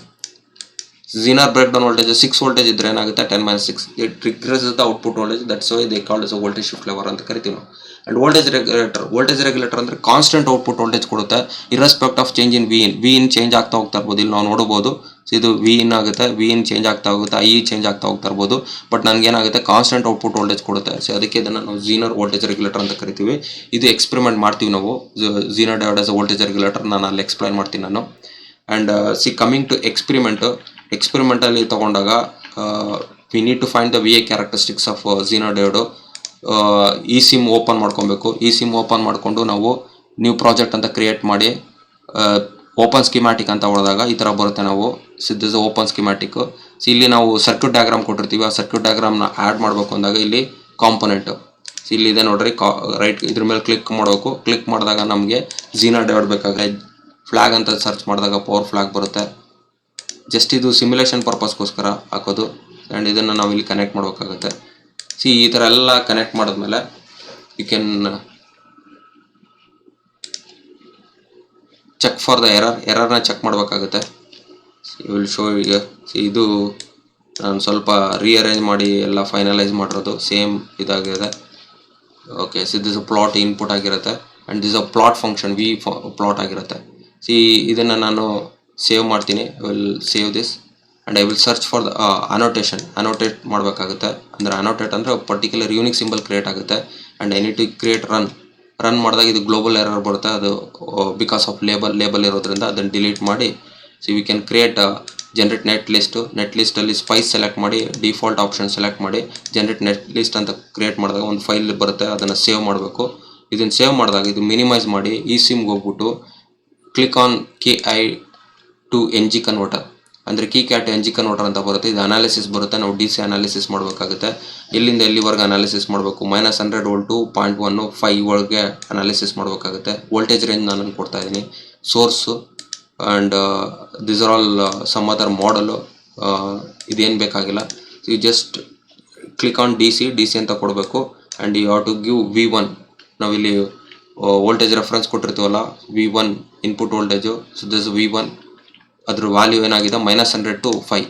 Zener break down voltage 6 voltage ಇದ್ರೆ ಏನಾಗುತ್ತೆ 10 - 6. It decreases the output voltage. That's why they called as a voltage shift lever ಅಂತ ಕರಿತೀವಿ ನಾವು. And voltage regulator ಅಂದ್ರೆ constant output voltage ಕೊಡುತ್ತೆ irrespective of change in V in change ಆಗ್ತಾ ಹೋಗ್ತಾ ಇರ್ಬೋದು. ಇಲ್ಲಿ ನಾವು ನೋಡಬಹುದು ಇದು ವಿ ಇನ್ ಆಗುತ್ತೆ, ವಿ ಇನ್ ಚೇಂಜ್ ಆಗ್ತಾ ಹೋಗುತ್ತೆ, ಐ ಚೇಂಜ್ ಆಗ್ತಾ ಹೋಗ್ತಾ ಇರ್ಬೋದು. ಬಟ್ ನನ್ಗೆ ಏನಾಗುತ್ತೆ ಕಾನ್ಸ್ಟೆಂಟ್ ಔಟ್ಪುಟ್ ವೋಲ್ಟೇಜ್ ಕೊಡುತ್ತೆ. ಸೊ ಅದಕ್ಕೆ ಇದನ್ನ ನಾವು ಝೀನರ್ ವೋಲ್ಟೇಜ್ ರೆಗ್ಯುಲೇಟರ್ ಅಂತ ಕರಿತೀವಿ. ಇದು ಎಕ್ಸ್ಪೆರಿಮೆಂಟ್ ಮಾಡ್ತೀವಿ ನಾವು. Zener diode as a voltage regulator ನಾನು ಅಲ್ಲಿ ಎಕ್ಸ್ಪ್ಲೈನ್ ಮಾಡ್ತೀನಿ ನಾನು. ಅಂಡ್ ಕಮಿಂಗ್ ಟು ಎಕ್ಸ್ಪೆರಿಮೆಂಟ್ ಅಲ್ಲಿ ತಗೊಂಡಾಗ we need to find the V I characteristics of Zener diode. ESim open ಮಾಡ್ಕೊಬೇಕು. ಈ ಸಿಮ್ ಓಪನ್ ಮಾಡಿಕೊಂಡು ನಾವು ನ್ಯೂ ಪ್ರಾಜೆಕ್ಟ್ ಅಂತ ಕ್ರಿಯೇಟ್ ಮಾಡಿ ಓಪನ್ ಸ್ಕಿಮ್ಯಾಟಿಕ್ ಅಂತ ಹೊಡೆದಾಗ ಈ ಥರ ಬರುತ್ತೆ. ನಾವು ದಿಸ್ ಓಪನ್ ಸ್ಕಿಮ್ಯಾಟಿಕ್. ಇಲ್ಲಿ ನಾವು ಸರ್ಕ್ಯೂಟ್ ಡಯಾಗ್ರಾಮ್ ಕೊಟ್ಟಿರ್ತೀವಿ. ಆ ಸರ್ಕ್ಯೂಟ್ ಡಯಾಗ್ರಾಮ್ನ ಆ್ಯಡ್ ಮಾಡಬೇಕು ಅಂದಾಗ ಇಲ್ಲಿ ಕಾಂಪೊನೆಂಟ್ ಇಲ್ಲಿ ಇದೆ ನೋಡ್ರಿ. ರೈಟ್ ಇದ್ರ ಮೇಲೆ ಕ್ಲಿಕ್ ಮಾಡಬೇಕು. ಕ್ಲಿಕ್ ಮಾಡಿದಾಗ ನಮಗೆ ಝೀನರ್ ಡಯೋಡ್ ಬೇಕಾಗುತ್ತೆ. ಫ್ಲಾಗ್ ಅಂತ ಸರ್ಚ್ ಮಾಡಿದಾಗ ಪವರ್ ಫ್ಲಾಗ್ ಬರುತ್ತೆ. ಜಸ್ಟ್ ಇದು ಸಿಮ್ಯುಲೇಷನ್ ಪರ್ಪಸ್ಗೋಸ್ಕರ ಹಾಕೋದು. ಆ್ಯಂಡ್ ಇದನ್ನು ನಾವು ಇಲ್ಲಿ ಕನೆಕ್ಟ್ ಮಾಡಬೇಕಾಗುತ್ತೆ. ಈ ಥರ ಎಲ್ಲ ಕನೆಕ್ಟ್ ಮಾಡಿದ್ಮೇಲೆ you can check for the ಎರರ್ನ ಚೆಕ್ ಮಾಡಬೇಕಾಗುತ್ತೆ. Will show. ಈಗ ಇದು ನಾನು ಸ್ವಲ್ಪ ರೀಅರೇಂಜ್ ಮಾಡಿ ಎಲ್ಲ ಫೈನಲೈಸ್ ಮಾಡಿರೋದು ಸೇಮ್ ಇದಾಗಿದೆ. ಓಕೆ, ದಿಸ್ ಪ್ಲಾಟ್ ಇನ್ಪುಟ್ ಆಗಿರುತ್ತೆ. And this plot function V plot ಆಗಿರುತ್ತೆ. ಇದನ್ನು ನಾನು ಸೇವ್ ಮಾಡ್ತೀನಿ. Will save this and I will search for the annotate ಮಾಡಬೇಕಾಗುತ್ತೆ. ಅಂದರೆ ಅನೋಟೇಟ್ ಅಂದರೆ ಪರ್ಟಿಕ್ಯುಲರ್ ಯೂನಿಕ್ ಸಿಂಬಲ್ ಕ್ರಿಯೇಟ್ ಆಗುತ್ತೆ. And I need to create run ಮಾಡಿದಾಗ ಇದು ಗ್ಲೋಬಲ್ ಎರರ್ ಬರುತ್ತೆ. ಅದು ಬಿಕಾಸ್ ಆಫ್ ಲೇಬಲ್ ಇರೋದ್ರಿಂದ ಅದನ್ನು ಡಿಲೀಟ್ ಮಾಡಿ. So we can create generate net ಲಿಸ್ಟಲ್ಲಿ ಸ್ಪೈಸ್ ಸೆಲೆಕ್ಟ್ ಮಾಡಿ ಡಿಫಾಲ್ಟ್ ಆಪ್ಷನ್ ಸೆಲೆಕ್ಟ್ ಮಾಡಿ ಜನರೇಟ್ ನೆಟ್ ಲಿಸ್ಟ್ ಅಂತ ಕ್ರಿಯೇಟ್ ಮಾಡಿದಾಗ ಒಂದು ಫೈಲ್ ಬರುತ್ತೆ. ಅದನ್ನು ಸೇವ್ ಮಾಡಬೇಕು. ಇದನ್ನು ಸೇವ್ ಮಾಡಿದಾಗ ಇದು ಮಿನಿಮೈಸ್ ಮಾಡಿ ಈ ಸಿಮ್ಗೆ ಹೋಗ್ಬಿಟ್ಟು click on KI to NG converter ಅಂದರೆ KI to NG ಕನ್ವರ್ಟರ್ ಅಂತ ಬರುತ್ತೆ. ಇದು ಅನಾಲಿಸಿಸ್ ಬರುತ್ತೆ. ನಾವು DC ಅನಾಲಿಸಿಸ್ ಮಾಡಬೇಕಾಗುತ್ತೆ. ಎಲ್ಲಿಂದ ಎಲ್ಲಿವರೆಗೆ ಅನಾಲಿಸಿಸ್ ಮಾಡಬೇಕು, -100 ವೋಲ್ಟ್ ಟು 0.15 ವರೆಗೆ ಅನಾಲಿಸಿಸ್ ಮಾಡಬೇಕಾಗುತ್ತೆ. ವೋಲ್ಟೇಜ್ ರೇಂಜ್ ನಾನು ಕೊಡ್ತಾ ಇದ್ದೀನಿ. Source and this are all some other ಮಾಡಲು. ಇದೇನು ಬೇಕಾಗಿಲ್ಲ. You just click on DC ಅಂತ ಕೊಡಬೇಕು. And you have to give V1. ನಾವಿಲ್ಲಿ ವೋಲ್ಟೇಜ್ ರೆಫರೆನ್ಸ್ ಕೊಟ್ಟಿರ್ತೀವಲ್ಲ V1 input voltage. So this V1 ಅದ್ರ ವ್ಯಾಲ್ಯೂ ಏನಾಗಿದೆ -100 to 5.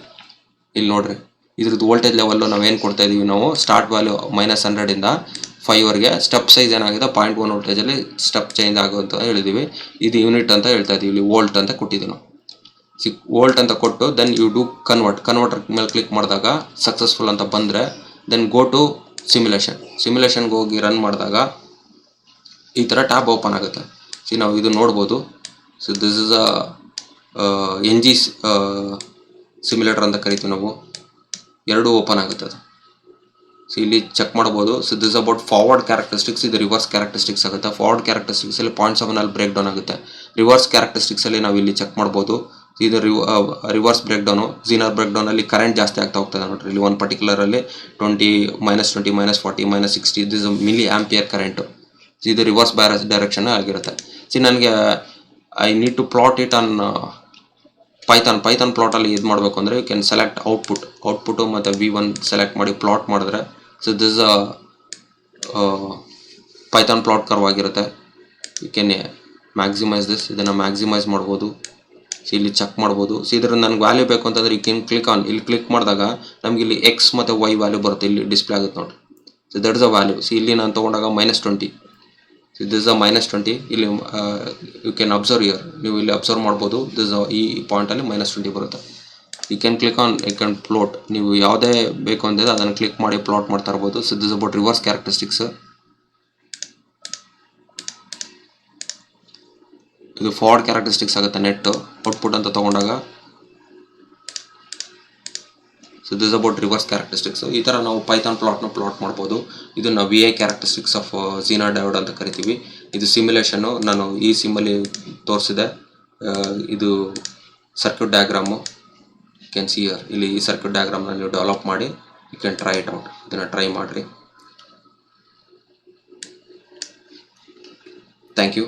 ಇಲ್ಲಿ ನೋಡ್ರಿ ಇದ್ರದ್ದು ವೋಲ್ಟೇಜ್ ಲೆವೆಲ್ಲು ನಾವೇನು ಕೊಡ್ತಾ ಇದೀವಿ, ನಾವು ಸ್ಟಾರ್ಟ್ ವ್ಯಾಲ್ಯೂ -100 ಇಂದ 5 ವರೆಗೆ. ಸ್ಟೆಪ್ ಸೈಜ್ ಏನಾಗಿದೆ 0.1 ವೋಲ್ಟೇಜಲ್ಲಿ ಸ್ಟೆಪ್ ಚೇಂಜ್ ಆಗುವಂತ ಹೇಳಿದೀವಿ. ಇದು ಯೂನಿಟ್ ಅಂತ ಹೇಳ್ತಾ ಇದೀವಿ. ಇಲ್ಲಿ ವೋಲ್ಟ್ ಅಂತ ಕೊಟ್ಟಿದ್ದೀವಿ ನಾವು. ವೋಲ್ಟ್ ಅಂತ ಕೊಟ್ಟು ದೆನ್ ಯು ಡೂ ಕನ್ವರ್ಟರ್ ಮೇಲೆ ಕ್ಲಿಕ್ ಮಾಡಿದಾಗ ಸಕ್ಸಸ್ಫುಲ್ ಅಂತ ಬಂದರೆ ದೆನ್ ಗೋ ಟು ಸಿಮ್ಯುಲೇಷನ್ಗೆ ಹೋಗಿ ರನ್ ಮಾಡಿದಾಗ ಈ ಥರ ಟ್ಯಾಬ್ ಓಪನ್ ಆಗುತ್ತೆ. ನಾವು ಇದು ನೋಡ್ಬೋದು. So this is a N G simulator ಅಂತ ಕರಿತೀವಿ ನಾವು. ಎರಡೂ ಓಪನ್ ಆಗುತ್ತೆ ಅದು. ಸೊ ಇಲ್ಲಿ ಚೆಕ್ ಮಾಡ್ಬೋದು. So this about forward characteristics, ಇದು ರಿವರ್ಸ್ ಕ್ಯಾರೆಕ್ಟರಿಸ್ಟಿಕ್ಸ್ ಆಗುತ್ತೆ. ಫಾರ್ವರ್ಡ್ ಕ್ಯಾರೆಕ್ಟರಿಸ್ಟಿಕ್ಸ್ ಅಲ್ಲಿ 0.7 ಅಲ್ಲಿ ಬ್ರೇಕ್ ಡೌನ್ ಆಗುತ್ತೆ. ರಿವರ್ಸ್ ಕ್ಯಾರೆಕ್ಟರಿಸ್ಟಿಕ್ಸ್ ಅಲ್ಲಿ ನಾವು ಇಲ್ಲಿ ಚೆಕ್ ಮಾಡ್ಬೋದು. ಇದು reverse break down. Zener break down ಅಲ್ಲಿ ಕರೆಂಟ್ ಜಾಸ್ತಿ ಆಗ್ತಾ ಹೋಗ್ತದೆ ನೋಡ್ರಿ. ಇಲ್ಲಿ ಒಂದು ಪರ್ಟಿಕ್ಯುಲರ್ ಅಲ್ಲಿ -20, -40, -60 ದಿಸ್ ಮಿಲಿ ಆಂಪಿಯರ್ ಕರೆಂಟು. ಇದು ರಿವರ್ಸ್ ಡೈರೆಕ್ಷನ್ ಆಗಿರುತ್ತೆ. ನನಗೆ I need to plot it on python ಪ್ಲಾಟಲ್ಲಿ ಇದು ಮಾಡಬೇಕು ಅಂದರೆ ಯು ಕ್ಯಾನ್ ಸೆಲೆಕ್ಟ್ ಔಟ್ಪುಟ್ಟು ಮತ್ತು V1 ಸೆಲೆಕ್ಟ್ ಮಾಡಿ ಪ್ಲಾಟ್ ಮಾಡಿದ್ರೆ so this python plot curve ಆಗಿರುತ್ತೆ. You can maximise this. ಇದನ್ನು ಮ್ಯಾಕ್ಸಿಮೈಸ್ ಮಾಡ್ಬೋದು. ಸೊ ಇಲ್ಲಿ ಚೆಕ್ ಮಾಡ್ಬೋದು. ಸೊ ಇದರಲ್ಲಿ ನನಗೆ ವ್ಯಾಲ್ಯೂ ಬೇಕು ಅಂತಂದರೆ ಯು ಕ್ಯಾನ್ ಕ್ಲಿಕ್ ಆನ್. ಇಲ್ಲಿ ಕ್ಲಿಕ್ ಮಾಡಿದಾಗ ನಮಗೆ ಇಲ್ಲಿ X ಮತ್ತು Y ವ್ಯಾಲ್ಯೂ ಬರುತ್ತೆ. ಇಲ್ಲಿ ಡಿಸ್ಪ್ಲೇ ಆಗುತ್ತೆ ನೋಡಿರಿ. So that is a value. So ಇಲ್ಲಿ ನಾನು ತೊಗೊಂಡಾಗ -20. So this a -20. ಇಲ್ಲಿ ಯು ಕ್ಯಾನ್ ಅಬ್ಸರ್ವ್ ಇಯರ್. ನೀವು ಇಲ್ಲಿ ಅಬ್ಸರ್ವ್ ಮಾಡ್ಬೋದು. ದಿಸ್ ಈ ಪಾಯಿಂಟಲ್ಲಿ -20 ಬರುತ್ತೆ. You can click on, you can plot. ನೀವು ಯಾವುದೇ ಬೇಕು ಅಂದಿದ್ರೆ ಅದನ್ನು ಕ್ಲಿಕ್ ಮಾಡಿ ಪ್ಲಾಟ್ ಮಾಡ್ತಾ ಇರ್ಬೋದು. So this about reverse characteristics. ಇದು ಫಾರ್ವರ್ಡ್ ಕ್ಯಾರೆಕ್ಟರಿಸ್ಟಿಕ್ಸ್ ಆಗುತ್ತೆ. ನೆಟ್ ಔಟ್ಪುಟ್ ಅಂತ ತೊಗೊಂಡಾಗ so this about reverse characteristics. ಈ ಥರ ನಾವು ಪೈಥಾನ್ ಪ್ಲಾಟ್ನ ಪ್ಲಾಟ್ ಮಾಡ್ಬೋದು. ಇದನ್ನು VI characteristics of Zener diode ಅಂತ ಕರಿತೀವಿ. ಇದು ಸಿಮ್ಯುಲೇಷನ್ನು ನಾನು ಈ ಸಿಮ್ಮಲ್ಲಿ ತೋರಿಸಿದೆ. ಇದು circuit diagram. You can see here. ಇಲ್ಲಿ ಈ ಸರ್ಕ್ಯೂಟ್ ಡಯಾಗ್ರಾಮ್ನ ನೀವು ಡೆವಲಪ್ ಮಾಡಿ you can try it out. ಇದನ್ನು ಟ್ರೈ ಮಾಡಿರಿ. Thank you.